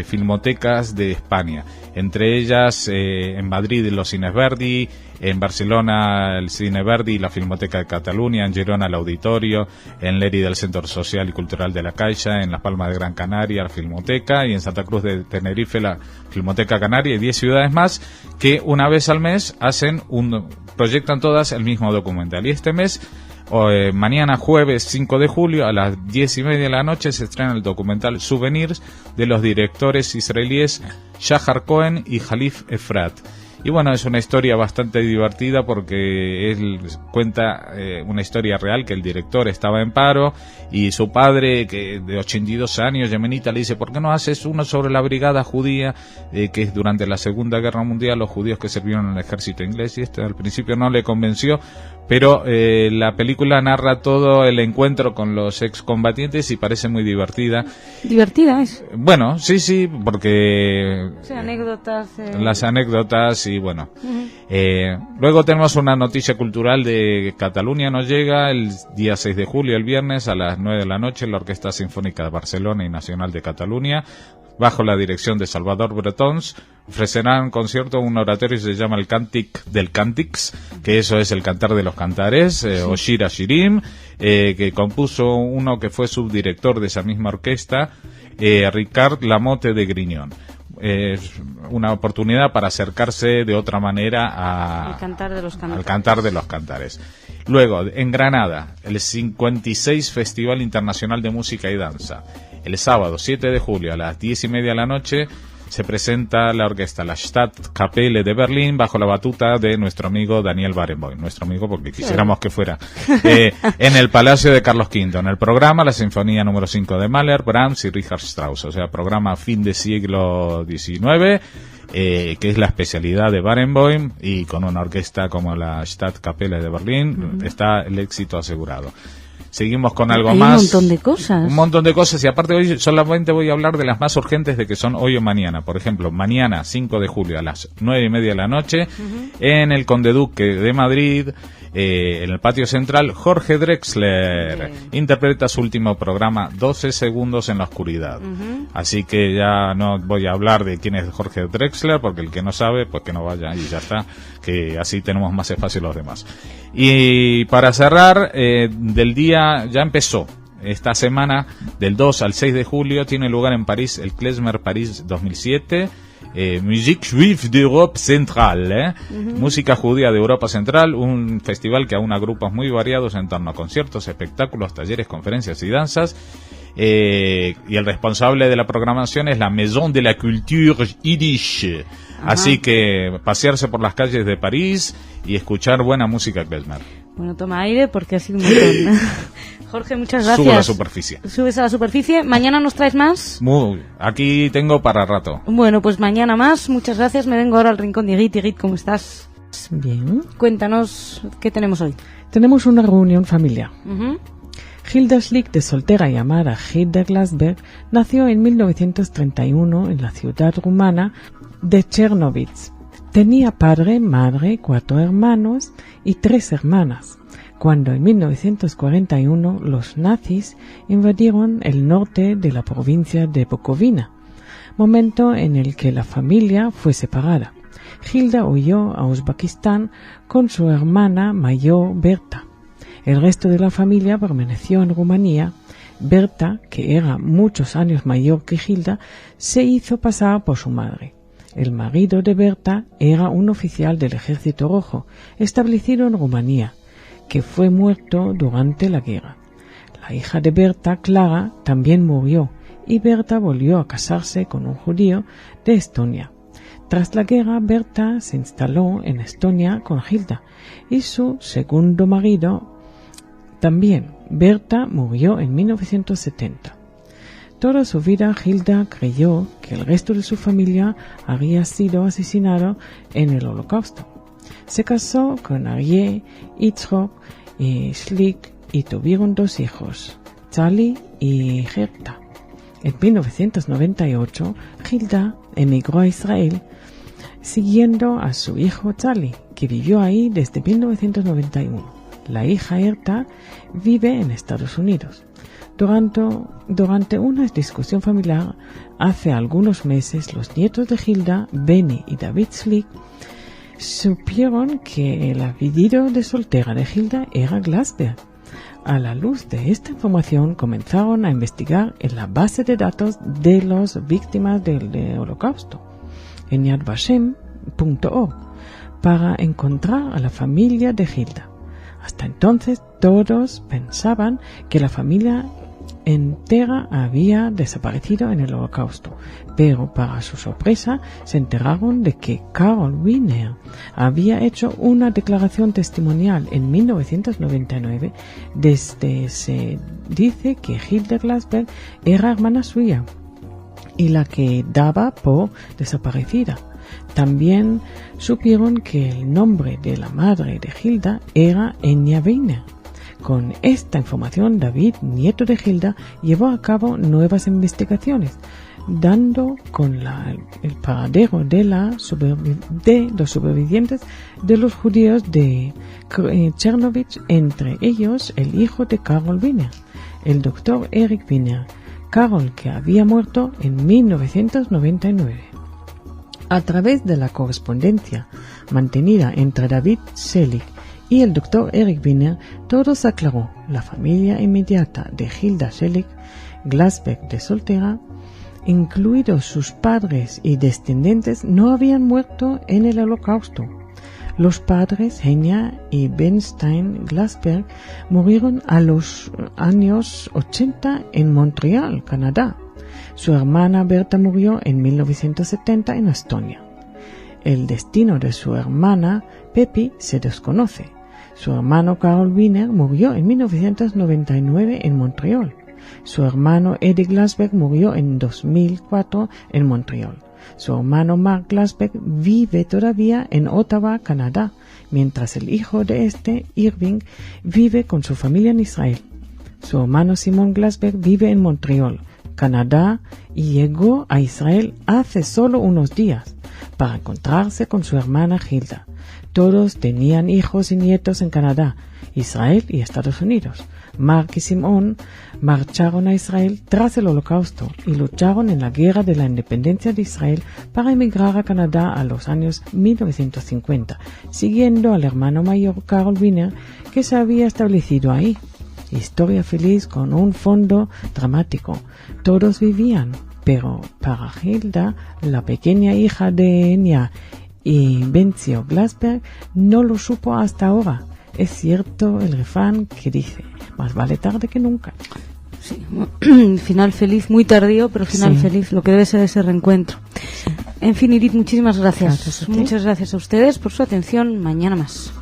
filmotecas de España, entre ellas en Madrid los Cines Verdi, en Barcelona el Cine Verdi y la Filmoteca de Cataluña, en Girona el Auditorio, en Lérida el Centro Social y Cultural de la Caixa, en Las Palmas de Gran Canaria la Filmoteca, y en Santa Cruz de Tenerife la Filmoteca Canaria, y 10 ciudades más que una vez al mes proyectan todas el mismo documental. Y este mes Mañana jueves 5 de julio a las 10:30 de la noche se estrena el documental Souvenirs de los directores israelíes Shahar Cohen y Khalif Efrat. Y bueno, es una historia bastante divertida porque él cuenta una historia real, que el director estaba en paro y su padre, que de 82 años, yemenita, le dice: ¿por qué no haces uno sobre la brigada judía, que es durante la Segunda Guerra Mundial, los judíos que sirvieron en el ejército inglés? Y al principio no le convenció, pero la película narra todo el encuentro con los excombatientes y parece muy divertida. ¿Divertida es? Bueno, sí, porque... O sea, anécdotas... Las anécdotas y bueno. Luego tenemos una noticia cultural de Cataluña. Nos llega el día 6 de julio, el viernes, a las 9 de la noche, la Orquesta Sinfónica de Barcelona y Nacional de Cataluña, bajo la dirección de Salvador Bretons, ofrecerán un concierto, un oratorio que se llama el Càntic del Càntics, que eso es el cantar de los cantares, o Shir Shirim, que compuso uno que fue subdirector de esa misma orquesta, Ricard Lamotte de Grignon. Es una oportunidad para acercarse de otra manera al cantar de los cantares. Luego, en Granada, el 56 Festival Internacional de Música y Danza. El sábado 7 de julio a las 10:30 de la noche se presenta la orquesta, la Stadtkapelle de Berlín, bajo la batuta de nuestro amigo Daniel Barenboim. Nuestro amigo porque quisiéramos que fuera. En el Palacio de Carlos V. En el programa, la Sinfonía número 5 de Mahler, Brahms y Richard Strauss. O sea, programa fin de siglo XIX, que es la especialidad de Barenboim, y con una orquesta como la Stadtkapelle de Berlín, está el éxito asegurado. Seguimos con algo más. Un montón de cosas. Un montón de cosas. Y aparte hoy solamente voy a hablar de las más urgentes, de que son hoy o mañana. Por ejemplo, mañana 5 de julio a las 9:30 de la noche, en el Conde Duque de Madrid, en el patio central, Jorge Drexler interpreta su último programa, 12 segundos en la oscuridad. Así que ya no voy a hablar de quién es Jorge Drexler, porque el que no sabe, pues que no vaya y ya está, que así tenemos más espacio los demás. Y para cerrar, del día, ya empezó esta semana, del 2 al 6 de julio, tiene lugar en París el Klezmer París 2007, Musique Juive d'Europe Centrale, música judía de Europa Central, un festival que aúna grupos muy variados en torno a conciertos, espectáculos, talleres, conferencias y danzas. Y el responsable de la programación es la Maison de la Culture Yiddish. Así que pasearse por las calles de París y escuchar buena música klezmer. Bueno, toma aire porque ha sido un montón. Jorge, muchas gracias. Subo a la superficie. Subes a la superficie. ¿Mañana nos traes más? Aquí tengo para rato. Bueno, pues mañana más. Muchas gracias. Me vengo ahora al rincón de Igit. Igit, ¿cómo estás? Bien. Cuéntanos, ¿qué tenemos hoy? Tenemos una reunión familiar. Hilda Schlick, de soltera y amada Hilda Glasberg, nació en 1931 en la ciudad rumana de Chernovitz. Tenía padre, madre, 4 hermanos y 3 hermanas, cuando en 1941 los nazis invadieron el norte de la provincia de Bukovina, momento en el que la familia fue separada. Hilda huyó a Uzbekistán con su hermana mayor Berta. El resto de la familia permaneció en Rumanía. Berta, que era muchos años mayor que Hilda, se hizo pasar por su madre. El marido de Berta era un oficial del Ejército Rojo, establecido en Rumanía, que fue muerto durante la guerra. La hija de Berta, Clara, también murió, y Berta volvió a casarse con un judío de Estonia. Tras la guerra, Berta se instaló en Estonia con Hilda, y su segundo marido también. Berta murió en 1970. Toda su vida Hilda creyó que el resto de su familia había sido asesinado en el Holocausto. Se casó con Aryeh, Yitzhak y Schlick y tuvieron 2 hijos, Charlie y Gerta. En 1998, Hilda emigró a Israel, siguiendo a su hijo Charlie, que vivió ahí desde 1991. La hija Gerta vive en Estados Unidos. Durante una discusión familiar hace algunos meses, los nietos de Hilda, Benny y David Schlick, supieron que el apellido de soltera de Hilda era Glasberg. A la luz de esta información comenzaron a investigar en la base de datos de las víctimas del Holocausto, en yadvashem.org, para encontrar a la familia de Hilda. Hasta entonces todos pensaban que la familia entera había desaparecido en el Holocausto, pero para su sorpresa se enteraron de que Karl Wiener había hecho una declaración testimonial en 1999 desde se dice que Hilda Glasberg era hermana suya y la que daba por desaparecida. También supieron que el nombre de la madre de Hilda era Enya Wiener. Con esta información, David, nieto de Hilda, llevó a cabo nuevas investigaciones, dando con el paradero de los supervivientes de los judíos de Chernovich, entre ellos el hijo de Karl Wiener, el doctor Erich Wiener, Karl, que había muerto en 1999. A través de la correspondencia mantenida entre David Selig y el doctor Erich Wiener, todo se aclaró. La familia inmediata de Hilda Selig Glasberg de soltera, incluidos sus padres y descendientes, no habían muerto en el Holocausto. Los padres Enya y Bernstein Glasberg murieron a los años 80 en Montreal, Canadá. Su hermana Berta murió en 1970 en Estonia. El destino de su hermana Pepi se desconoce. Su hermano Karl Wiener murió en 1999 en Montreal. Su hermano Eddie Glasberg murió en 2004 en Montreal. Su hermano Mark Glasberg vive todavía en Ottawa, Canadá, mientras el hijo de Irving, vive con su familia en Israel. Su hermano Simon Glasberg vive en Montreal, Canadá, y llegó a Israel hace solo unos días para encontrarse con su hermana Hilda. Todos tenían hijos y nietos en Canadá, Israel y Estados Unidos. Mark y Simon marcharon a Israel tras el Holocausto y lucharon en la Guerra de la Independencia de Israel para emigrar a Canadá a los años 1950, siguiendo al hermano mayor Karl Wiener, que se había establecido ahí. Historia feliz con un fondo dramático. Todos vivían, pero para Hilda, la pequeña hija de Enya y Bencio Glasberg, no lo supo hasta ahora. Es cierto el refrán que dice: más vale tarde que nunca. Sí, final feliz, muy tardío, pero final feliz, lo que debe ser ese reencuentro. Sí. En fin, Irit, muchísimas gracias. Muchas gracias a ustedes por su atención. Mañana más.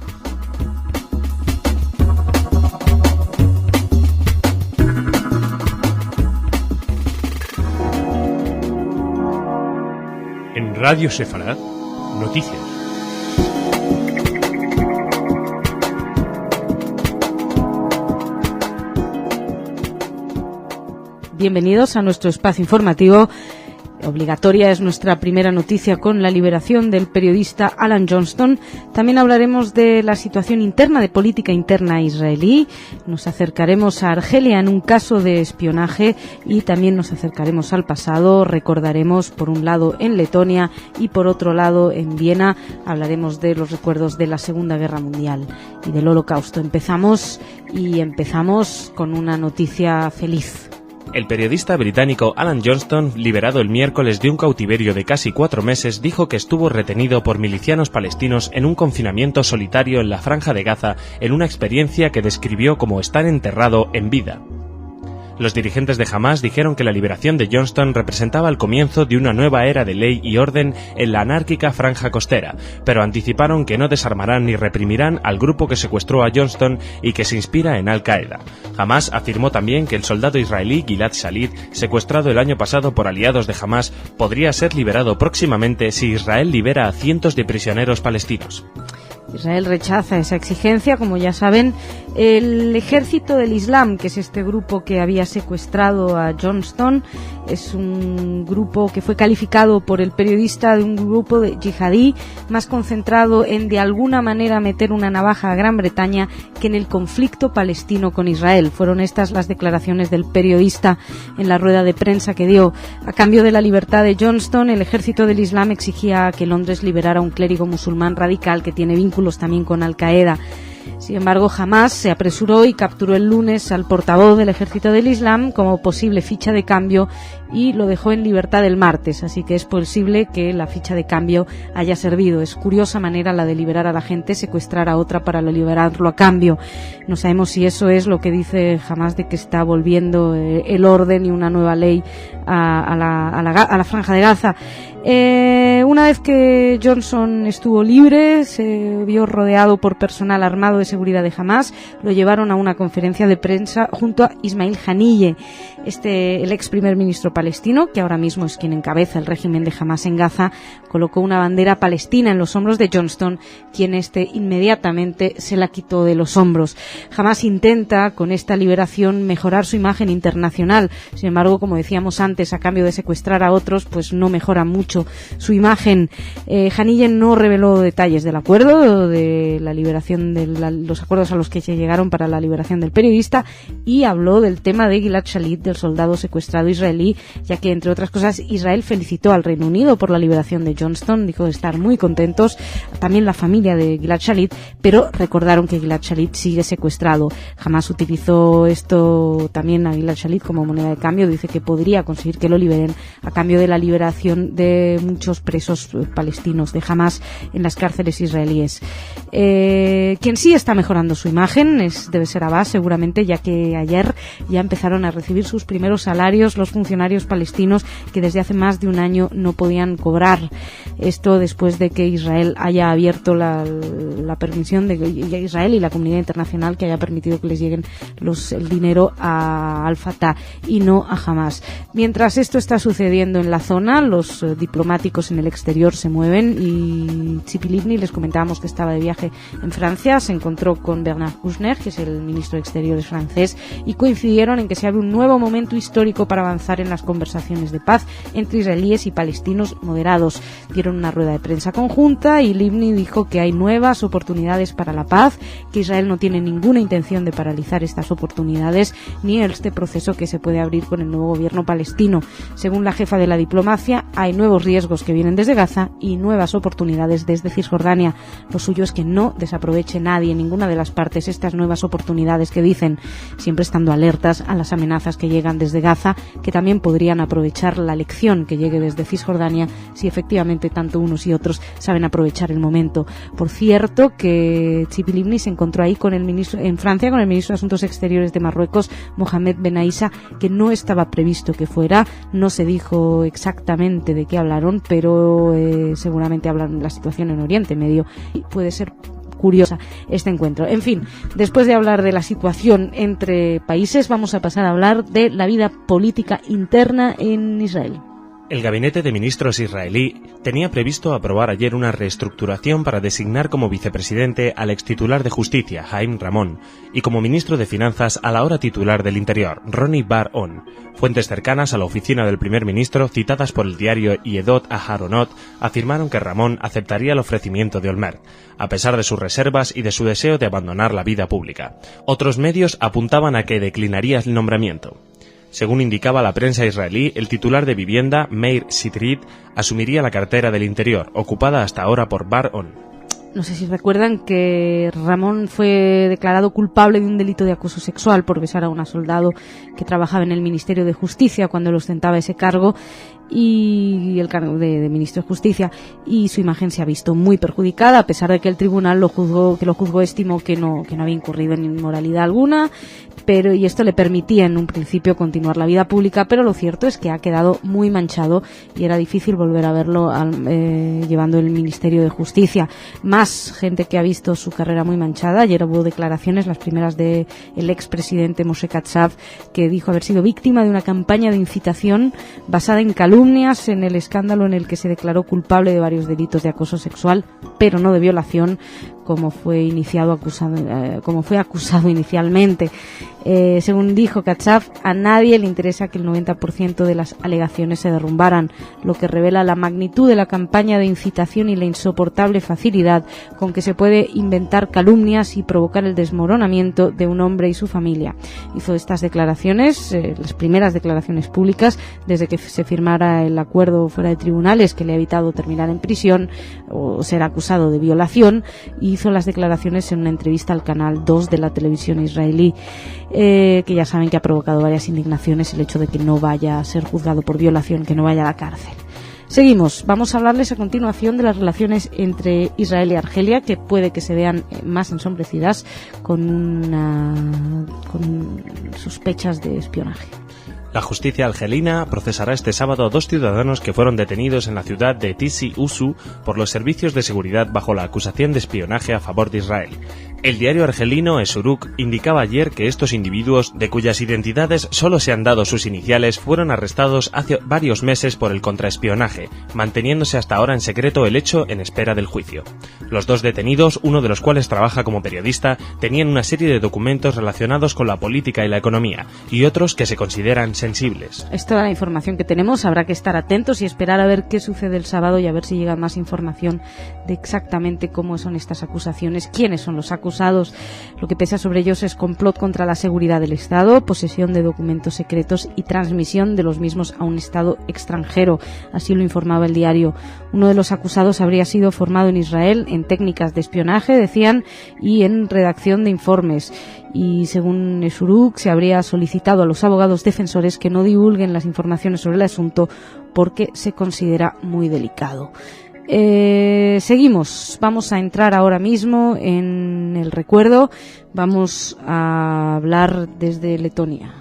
En Radio Sefarad, noticias. Bienvenidos a nuestro espacio informativo. Obligatoria es nuestra primera noticia con la liberación del periodista Alan Johnston. También hablaremos de la situación interna, de política interna israelí. Nos acercaremos a Argelia en un caso de espionaje y también nos acercaremos al pasado. Recordaremos por un lado en Letonia y por otro lado en Viena. Hablaremos de los recuerdos de la Segunda Guerra Mundial y del Holocausto. Empezamos con una noticia feliz. El periodista británico Alan Johnston, liberado el miércoles de un cautiverio de casi 4 meses, dijo que estuvo retenido por milicianos palestinos en un confinamiento solitario en la Franja de Gaza, en una experiencia que describió como estar enterrado en vida. Los dirigentes de Hamás dijeron que la liberación de Johnston representaba el comienzo de una nueva era de ley y orden en la anárquica franja costera, pero anticiparon que no desarmarán ni reprimirán al grupo que secuestró a Johnston y que se inspira en Al-Qaeda. Hamás afirmó también que el soldado israelí Gilad Shalit, secuestrado el año pasado por aliados de Hamás, podría ser liberado próximamente si Israel libera a cientos de prisioneros palestinos. Israel rechaza esa exigencia, como ya saben. El Ejército del Islam, que es este grupo que había secuestrado a Johnston, es un grupo que fue calificado por el periodista de un grupo de yihadí más concentrado en de alguna manera meter una navaja a Gran Bretaña que en el conflicto palestino con Israel. Fueron estas las declaraciones del periodista en la rueda de prensa que dio. A cambio de la libertad de Johnston, el Ejército del Islam exigía que Londres liberara a un clérigo musulmán radical que tiene vínculos también con Al-Qaeda. Sin embargo, Hamás se apresuró y capturó el lunes al portavoz del Ejército del Islam como posible ficha de cambio y lo dejó en libertad el martes, así que es posible que la ficha de cambio haya servido. Es curiosa manera la de liberar a la gente, secuestrar a otra para liberarlo a cambio. No sabemos si eso es lo que dice Hamás de que está volviendo el orden y una nueva ley a la Franja de Gaza. Una vez que Johnson estuvo libre, se vio rodeado por personal armado de seguridad de Hamás. Lo llevaron a una conferencia de prensa junto a Ismail Haniyeh, el ex primer ministro palestino, que ahora mismo es quien encabeza el régimen de Hamás en Gaza. Colocó una bandera palestina en los hombros de Johnston, quien inmediatamente se la quitó de los hombros. Hamás intenta con esta liberación mejorar su imagen internacional. Sin embargo, como decíamos antes, a cambio de secuestrar a otros, pues no mejora mucho su imagen. Haniyeh no reveló detalles del acuerdo, de la liberación los acuerdos a los que se llegaron para la liberación del periodista, y habló del tema de Gilad Shalit, del soldado secuestrado israelí, ya que, entre otras cosas, Israel felicitó al Reino Unido por la liberación de Johnston, dijo de estar muy contentos, también la familia de Gilad Shalit, pero recordaron que Gilad Shalit sigue secuestrado. Jamás utilizó esto también a Gilad Shalit como moneda de cambio, dice que podría conseguir que lo liberen a cambio de la liberación de muchos presos palestinos de Hamás en las cárceles israelíes. Quien sí está mejorando su imagen debe ser Abbas, seguramente, ya que ayer ya empezaron a recibir sus primeros salarios los funcionarios palestinos que desde hace más de un año no podían cobrar. Esto después de que Israel haya abierto la permisión de Israel y la comunidad internacional que haya permitido que les lleguen el dinero al Fatah y no a Hamás. Mientras esto está sucediendo en la zona, los diplomáticos en el exterior se mueven, y Tzipi Livni, les comentábamos que estaba de viaje en Francia, se encontró con Bernard Kouchner, que es el ministro de Exteriores francés, y coincidieron en que se abre un nuevo momento histórico para avanzar en las conversaciones de paz entre israelíes y palestinos moderados. Dieron una rueda de prensa conjunta y Livni dijo que hay nuevas oportunidades para la paz, que Israel no tiene ninguna intención de paralizar estas oportunidades ni este proceso que se puede abrir con el nuevo gobierno palestino. Según la jefa de la diplomacia, hay nuevos riesgos que vienen desde Gaza y nuevas oportunidades desde Cisjordania. Lo suyo es que no desaproveche nadie, ninguna de las partes, estas nuevas oportunidades que dicen, siempre estando alertas a las amenazas que llegan desde Gaza, que también podrían aprovechar la lección que llegue desde Cisjordania si efectivamente tanto unos y otros saben aprovechar el momento. Por cierto, que Tzipi Livni se encontró ahí en Francia con el ministro de Asuntos Exteriores de Marruecos, Mohamed Ben Aissa, que no estaba previsto que fuera. No se dijo exactamente de qué hablaron, pero seguramente hablan de la situación en Oriente Medio, y puede ser curiosa este encuentro. En fin, después de hablar de la situación entre países, vamos a pasar a hablar de la vida política interna en Israel. El gabinete de ministros israelí tenía previsto aprobar ayer una reestructuración para designar como vicepresidente al extitular de Justicia, Haim Ramón, y como ministro de Finanzas al ahora titular del Interior, Roni Bar-On. Fuentes cercanas a la oficina del primer ministro, citadas por el diario Yedot Aharonot, afirmaron que Ramón aceptaría el ofrecimiento de Olmert, a pesar de sus reservas y de su deseo de abandonar la vida pública. Otros medios apuntaban a que declinaría el nombramiento. Según indicaba la prensa israelí, el titular de vivienda, Meir Sitrit, asumiría la cartera del Interior, ocupada hasta ahora por Bar-On. No sé si recuerdan que Ramón fue declarado culpable de un delito de acoso sexual por besar a una soldado que trabajaba en el Ministerio de Justicia cuando él ostentaba ese cargo, y el cargo de ministro de Justicia, y su imagen se ha visto muy perjudicada, a pesar de que el tribunal lo juzgó estimó que no había incurrido en inmoralidad alguna, y esto le permitía en un principio continuar la vida pública, pero lo cierto es que ha quedado muy manchado y era difícil volver a verlo llevando el Ministerio de Justicia. Más gente que ha visto su carrera muy manchada. Ayer hubo declaraciones, las primeras del expresidente Moshe Katsav, que dijo haber sido víctima de una campaña de incitación basada en calumnias en el escándalo en el que se declaró culpable de varios delitos de acoso sexual, pero no de violación, como fue acusado inicialmente. Según dijo Katsav, a nadie le interesa que el 90% de las alegaciones se derrumbaran, lo que revela la magnitud de la campaña de incitación y la insoportable facilidad con que se puede inventar calumnias y provocar el desmoronamiento de un hombre y su familia. Hizo estas declaraciones, las primeras declaraciones públicas desde que se firmara el acuerdo fuera de tribunales que le ha evitado terminar en prisión o ser acusado de violación, y hizo las declaraciones en una entrevista al canal 2 de la televisión israelí. que ya saben que ha provocado varias indignaciones el hecho de que no vaya a ser juzgado por violación, que no vaya a la cárcel. Seguimos, vamos a hablarles a continuación de las relaciones entre Israel y Argelia, que puede que se vean más ensombrecidas con sospechas de espionaje. La justicia argelina procesará este sábado a 2 ciudadanos que fueron detenidos en la ciudad de Tizi Ouzou por los servicios de seguridad bajo la acusación de espionaje a favor de Israel. El diario argelino Esuruk indicaba ayer que estos individuos, de cuyas identidades solo se han dado sus iniciales, fueron arrestados hace varios meses por el contraespionaje, manteniéndose hasta ahora en secreto el hecho en espera del juicio. Los 2 detenidos, uno de los cuales trabaja como periodista, tenían una serie de documentos relacionados con la política y la economía, y otros que se consideran sensibles. Es toda la información que tenemos, habrá que estar atentos y esperar a ver qué sucede el sábado y a ver si llega más información de exactamente cómo son estas acusaciones, quiénes son los acusados. Lo que pesa sobre ellos es complot contra la seguridad del Estado, posesión de documentos secretos y transmisión de los mismos a un Estado extranjero, así lo informaba el diario. Uno de los acusados habría sido formado en Israel en técnicas de espionaje, decían, y en redacción de informes. Y según Esuruk, se habría solicitado a los abogados defensores que no divulguen las informaciones sobre el asunto porque se considera muy delicado. Seguimos, vamos a entrar ahora mismo en el recuerdo, vamos a hablar desde Letonia.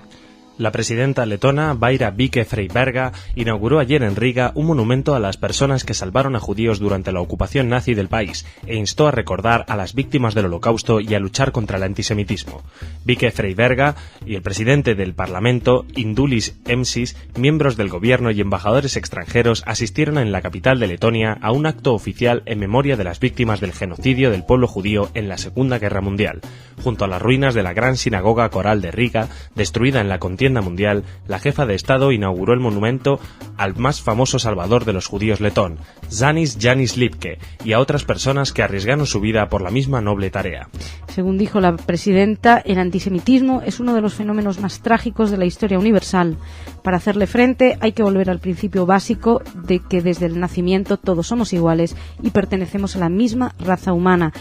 La presidenta letona, Vaira Vike-Freiberga, inauguró ayer en Riga un monumento a las personas que salvaron a judíos durante la ocupación nazi del país e instó a recordar a las víctimas del Holocausto y a luchar contra el antisemitismo. Vike-Freiberga y el presidente del Parlamento, Indulis Emsis, miembros del gobierno y embajadores extranjeros asistieron en la capital de Letonia a un acto oficial en memoria de las víctimas del genocidio del pueblo judío en la Segunda Guerra Mundial. Junto a las ruinas de la gran sinagoga coral de Riga, destruida en la contienda mundial, la jefa de Estado inauguró el monumento al más famoso salvador de los judíos letón, Janis Lipke, y a otras personas que arriesgaron su vida por la misma noble tarea. Según dijo la presidenta, el antisemitismo es uno de los fenómenos más trágicos de la historia universal. Para hacerle frente hay que volver al principio básico de que desde el nacimiento todos somos iguales y pertenecemos a la misma raza humana.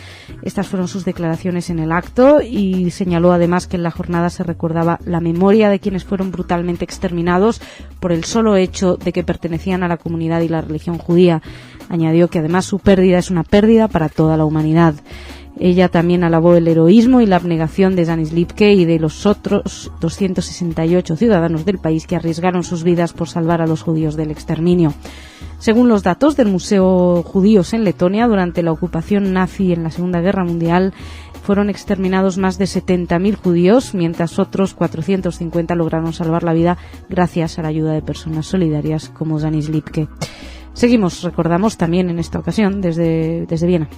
Estas fueron sus declaraciones en el acto y señaló además que en la jornada se recordaba la memoria de quienes fueron brutalmente exterminados por el solo hecho de que pertenecían a la comunidad y la religión judía. Añadió que además su pérdida es una pérdida para toda la humanidad. Ella también alabó el heroísmo y la abnegación de Janis Lipke y de los otros 268 ciudadanos del país que arriesgaron sus vidas por salvar a los judíos del exterminio. Según los datos del Museo Judíos en Letonia, durante la ocupación nazi en la Segunda Guerra Mundial fueron exterminados más de 70.000 judíos, mientras otros 450 lograron salvar la vida gracias a la ayuda de personas solidarias como Janis Lipke. Seguimos, recordamos también en esta ocasión desde Viena.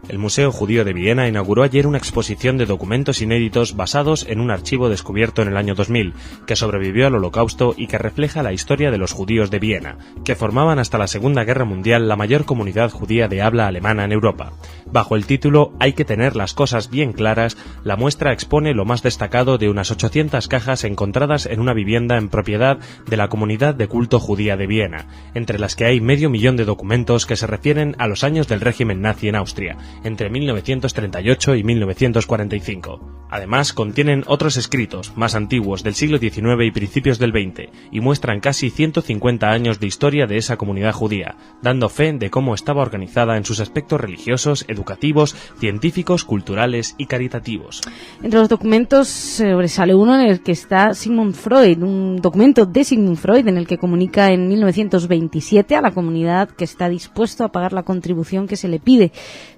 El Museo Judío de Viena inauguró ayer una exposición de documentos inéditos basados en un archivo descubierto en el año 2000, que sobrevivió al Holocausto y que refleja la historia de los judíos de Viena, que formaban hasta la Segunda Guerra Mundial la mayor comunidad judía de habla alemana en Europa. Bajo el título «Hay que tener las cosas bien claras», la muestra expone lo más destacado de unas 800 cajas encontradas en una vivienda en propiedad de la comunidad de culto judía de Viena, entre las que hay 500.000 de documentos que se refieren a los años del régimen nazi en Austria, entre 1938 y 1945. Además, contienen otros escritos, más antiguos, del siglo XIX y principios del XX, y muestran casi 150 años de historia de esa comunidad judía, dando fe de cómo estaba organizada en sus aspectos religiosos, educativos, científicos, culturales y caritativos. Entre los documentos sobresale uno en el que está Sigmund Freud, un documento de Sigmund Freud en el que comunica en 1927 a la comunidad que está dispuesto a pagar la contribución que se le pide.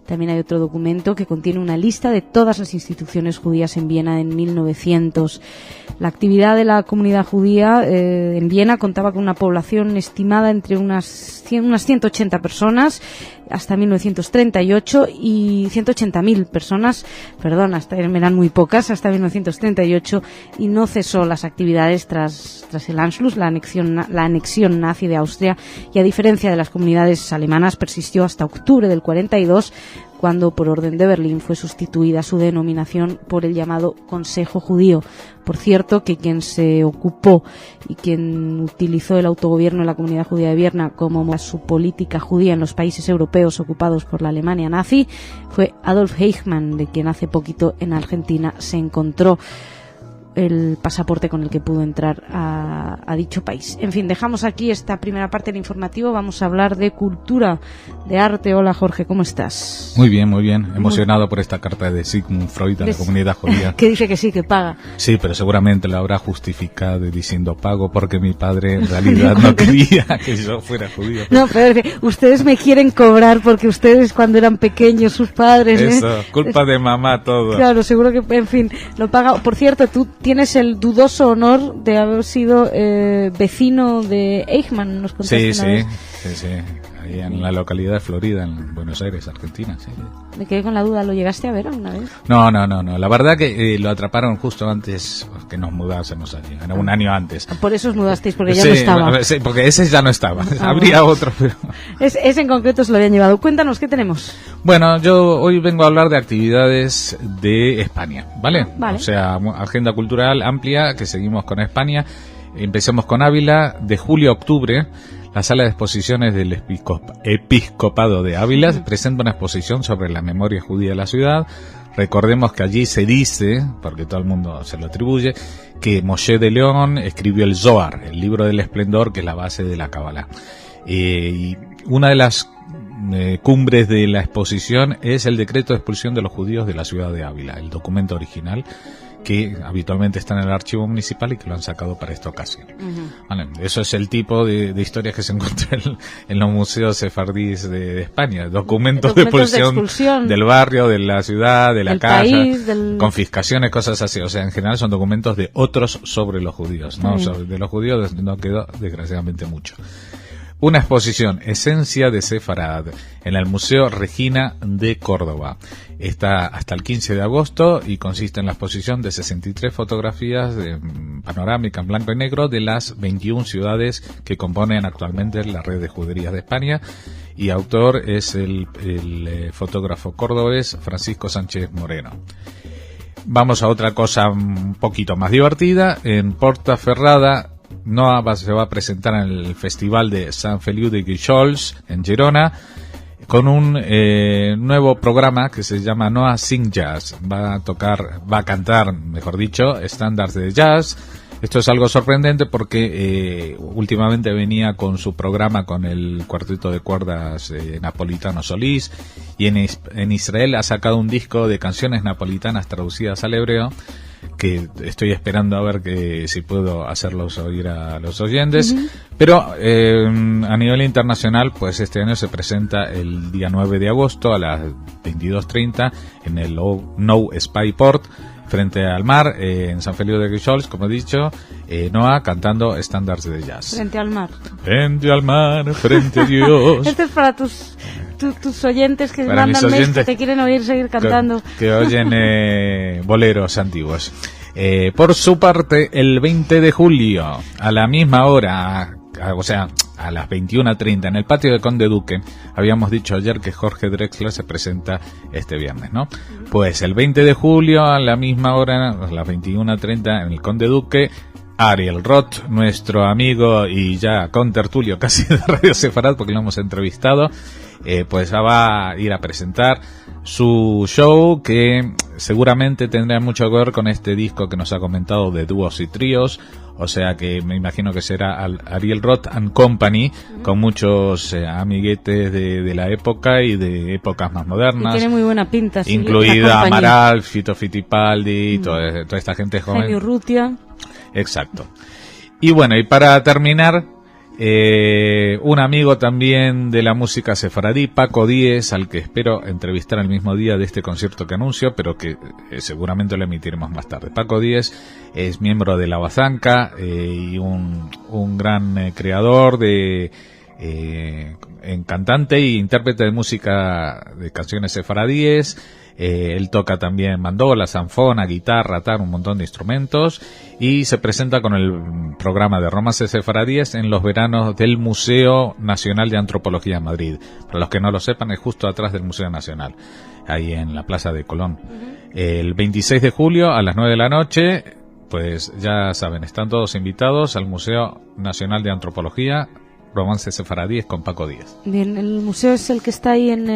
También hay otro documento que contiene una lista de todas las instituciones judías en Viena en 1900. La actividad de la comunidad judía en Viena contaba con una población estimada entre unas 180 personas hasta 1938 y 180.000 personas, hasta eran muy pocas, hasta 1938, y no cesó las actividades tras el Anschluss, la anexión nazi de Austria, y a diferencia de las comunidades alemanas persistió hasta octubre del 42, cuando por orden de Berlín fue sustituida su denominación por el llamado Consejo Judío. Por cierto, que quien se ocupó y quien utilizó el autogobierno de la comunidad judía de Viena como su política judía en los países europeos ocupados por la Alemania nazi fue Adolf Eichmann, de quien hace poquito en Argentina se encontró el pasaporte con el que pudo entrar a dicho país. En fin, dejamos aquí esta primera parte del informativo. Vamos a hablar de cultura, de arte. Hola, Jorge, ¿cómo estás? Muy bien, emocionado por esta carta de Sigmund Freud a la comunidad judía. Que dice que sí, que paga. Sí, pero seguramente lo habrá justificado diciendo pago porque mi padre en realidad no quería que yo fuera judío. No, pero ustedes me quieren cobrar porque ustedes cuando eran pequeños, sus padres... Eso, culpa de mamá todo. Claro, seguro que, en fin, lo paga. Por cierto, tú tienes el dudoso honor de haber sido vecino de Eichmann, nos contaste una vez. Sí. Ahí en la localidad de Florida, en Buenos Aires, Argentina. Sí. Me quedé con la duda, ¿lo llegaste a ver alguna vez? No. La verdad que lo atraparon justo antes que nos mudásemos allí, un año antes. Por eso os mudasteis, porque ya no estaba. Sí, porque ese ya no estaba. Habría otro, pero... Ese en concreto se lo habían llevado. Cuéntanos, ¿qué tenemos? Bueno, yo hoy vengo a hablar de actividades de España, ¿vale? Vale. O sea, agenda cultural amplia que seguimos con España. Empecemos con Ávila, de julio a octubre. La sala de exposiciones del Episcopado de Ávila presenta una exposición sobre la memoria judía de la ciudad. Recordemos que allí se dice, porque todo el mundo se lo atribuye, que Moshe de León escribió el Zohar, el libro del esplendor, que es la base de la Cábala. Y una de las cumbres de la exposición es el decreto de expulsión de los judíos de la ciudad de Ávila, el documento original, que habitualmente está en el archivo municipal y que lo han sacado para esta ocasión. Vale, eso es el tipo de historias que se encuentra en los museos sefardíes de España. Documentos de expulsión del barrio, de la ciudad, de la casa, confiscaciones, cosas así. O sea, en general son documentos de otros sobre los judíos. ¿No? De los judíos no quedó desgraciadamente mucho. Una exposición, Esencia de Sefarad, en el Museo Regina de Córdoba. Está hasta el 15 de agosto y consiste en la exposición de 63 fotografías panorámica en blanco y negro de las 21 ciudades que componen actualmente la red de juderías de España. Y autor es el fotógrafo cordobés Francisco Sánchez Moreno. Vamos a otra cosa un poquito más divertida. En Portaferrada, Noa se va a presentar en el Festival de Sant Feliu de Guíxols en Girona con un nuevo programa que se llama Noa Sing Jazz. Va a cantar, mejor dicho, estándares de jazz. Esto es algo sorprendente porque últimamente venía con su programa con el cuarteto de cuerdas Napolitano Solís, y en Israel ha sacado un disco de canciones napolitanas traducidas al hebreo, que estoy esperando a ver si puedo hacerlos oír a los oyentes. Pero a nivel internacional, pues este año se presenta el día 9 de agosto a las 22:30 en el Nou Spyport, frente al mar, en San Feliu de Guíxols, como he dicho, Noa cantando estándares de jazz. Frente al mar. Frente al mar, frente a Dios. Este es para tus oyentes que mandan mails que te quieren oír seguir cantando. Que oyen boleros antiguos. Por su parte, el 20 de julio, a la misma hora, o sea, a las 21:30 en el patio de Conde Duque. Habíamos dicho ayer que Jorge Drexler se presenta este viernes, ¿no? Pues el 20 de julio a la misma hora, a las 21:30 en el Conde Duque, Ariel Roth, nuestro amigo y ya contertulio casi de Radio Sefarad, porque lo hemos entrevistado, pues va a ir a presentar su show, que seguramente tendrá mucho que ver con este disco que nos ha comentado de dúos y tríos. O sea que me imagino que será Ariel Roth and Company, con muchos amiguetes de la época y de épocas más modernas. Y tiene muy buena pinta, sí, incluida Amaral, Fito Fittipaldi, toda esta gente joven. Genio Urrutia. Exacto. Y bueno, y para terminar, un amigo también de la música sefaradí, Paco Díez, al que espero entrevistar el mismo día de este concierto que anuncio, pero que seguramente lo emitiremos más tarde. Paco Díez es miembro de La Bazanca y un gran creador cantante e intérprete de música de canciones sefaradíes. Él toca también mandola, zanfona, guitarra, un montón de instrumentos, y se presenta con el programa de romances sefaradíes en los veranos del Museo Nacional de Antropología en Madrid. Para los que no lo sepan, es justo atrás del Museo Nacional, ahí en la Plaza de Colón. El 26 de julio a las 9 de la noche, pues ya saben, están todos invitados al Museo Nacional de Antropología Romances sefaradíes con Paco Díaz. Bien, el museo es el que está ahí en...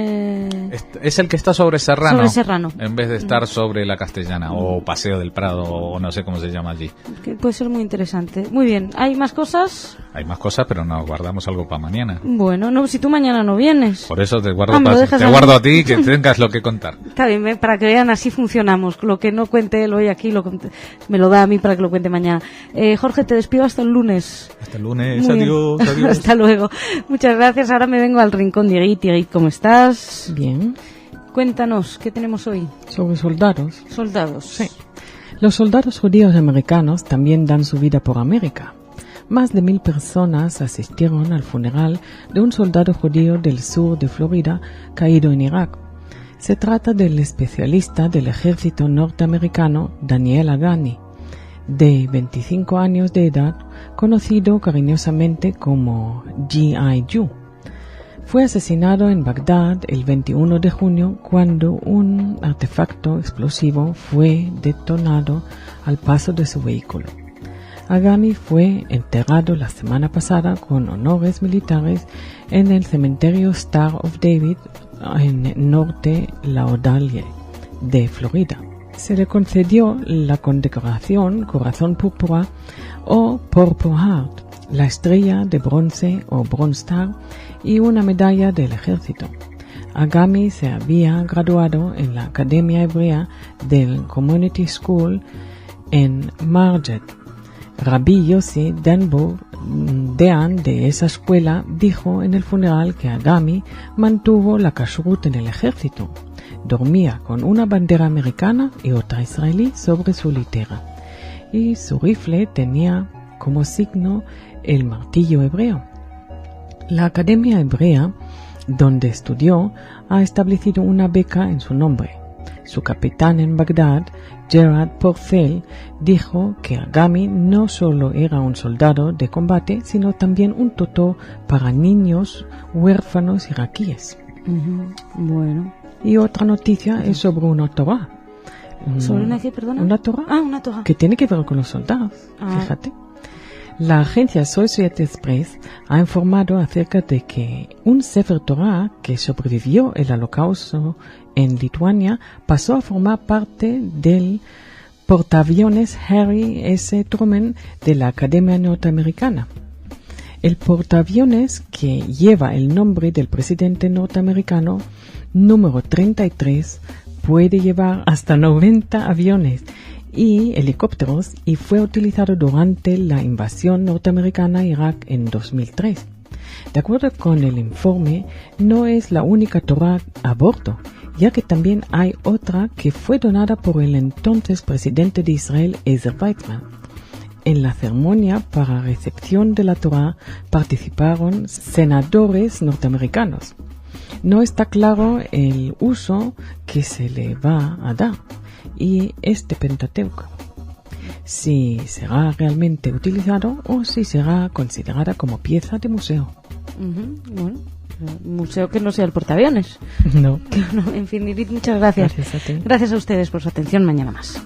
Es el que está sobre Serrano. Sobre Serrano. En vez de estar sobre la Castellana o Paseo del Prado o no sé cómo se llama allí. Que puede ser muy interesante. Muy bien, ¿hay más cosas? Hay más cosas, pero nos guardamos algo para mañana. Bueno, no, si tú mañana no vienes. Por eso te guardo, Hombre, guardo a ti que tengas lo que contar. Está bien, para que vean, así funcionamos. Lo que no cuente él hoy aquí, me lo da a mí para que lo cuente mañana. Jorge, te despido hasta el lunes. Hasta el lunes, adiós, adiós. Hasta luego. Muchas gracias. Ahora me vengo al rincón de Dieguit. ¿Cómo estás? Bien. Cuéntanos, ¿qué tenemos hoy? Sobre soldados. Soldados. Sí. Los soldados judíos americanos también dan su vida por América. Más de 1,000 personas asistieron al funeral de un soldado judío del sur de Florida caído en Irak. Se trata del especialista del ejército norteamericano Daniel Agani, de 25 años de edad, conocido cariñosamente como G.I. Joe. Fue asesinado en Bagdad el 21 de junio cuando un artefacto explosivo fue detonado al paso de su vehículo. Agami fue enterrado la semana pasada con honores militares en el cementerio Star of David en Norte Lauderdale de Florida. Se le concedió la condecoración Corazón Púrpura o Purple Heart, la estrella de bronce o Bronze Star y una medalla del ejército. Agami se había graduado en la Academia Hebrea del Community School en Margate. Rabbi Yossi Denburg, deán de esa escuela, dijo en el funeral que Agami mantuvo la kashrut en el ejército. Dormía con una bandera americana y otra israelí sobre su litera, y su rifle tenía como signo el martillo hebreo. La Academia Hebrea, donde estudió, ha establecido una beca en su nombre. Su capitán en Bagdad, Gerard Porcel, dijo que Agami no solo era un soldado de combate, sino también un tutor para niños huérfanos iraquíes. Bueno. Y otra noticia es sobre una Torah. ¿Sobre una qué, perdona? Una Torah. Ah, una Torah. Que tiene que ver con los soldados, fíjate. La agencia Associated Press ha informado acerca de que un Sefer Torah que sobrevivió el Holocausto en Lituania pasó a formar parte del portaaviones Harry S. Truman de la Academia Norteamericana. El portaaviones, que lleva el nombre del presidente norteamericano número 33, puede llevar hasta 90 aviones y helicópteros y fue utilizado durante la invasión norteamericana a Irak en 2003. De acuerdo con el informe, no es la única Torah a bordo, ya que también hay otra que fue donada por el entonces presidente de Israel, Ezer Weizmann. En la ceremonia para recepción de la Torah participaron senadores norteamericanos. No está claro el uso que se le va a dar y este Pentateuco, si será realmente utilizado o si será considerada como pieza de museo. Bueno, un museo que no sea el portaaviones. No. En fin, Edith, muchas gracias. Gracias a ti. Gracias a ustedes por su atención. Mañana más.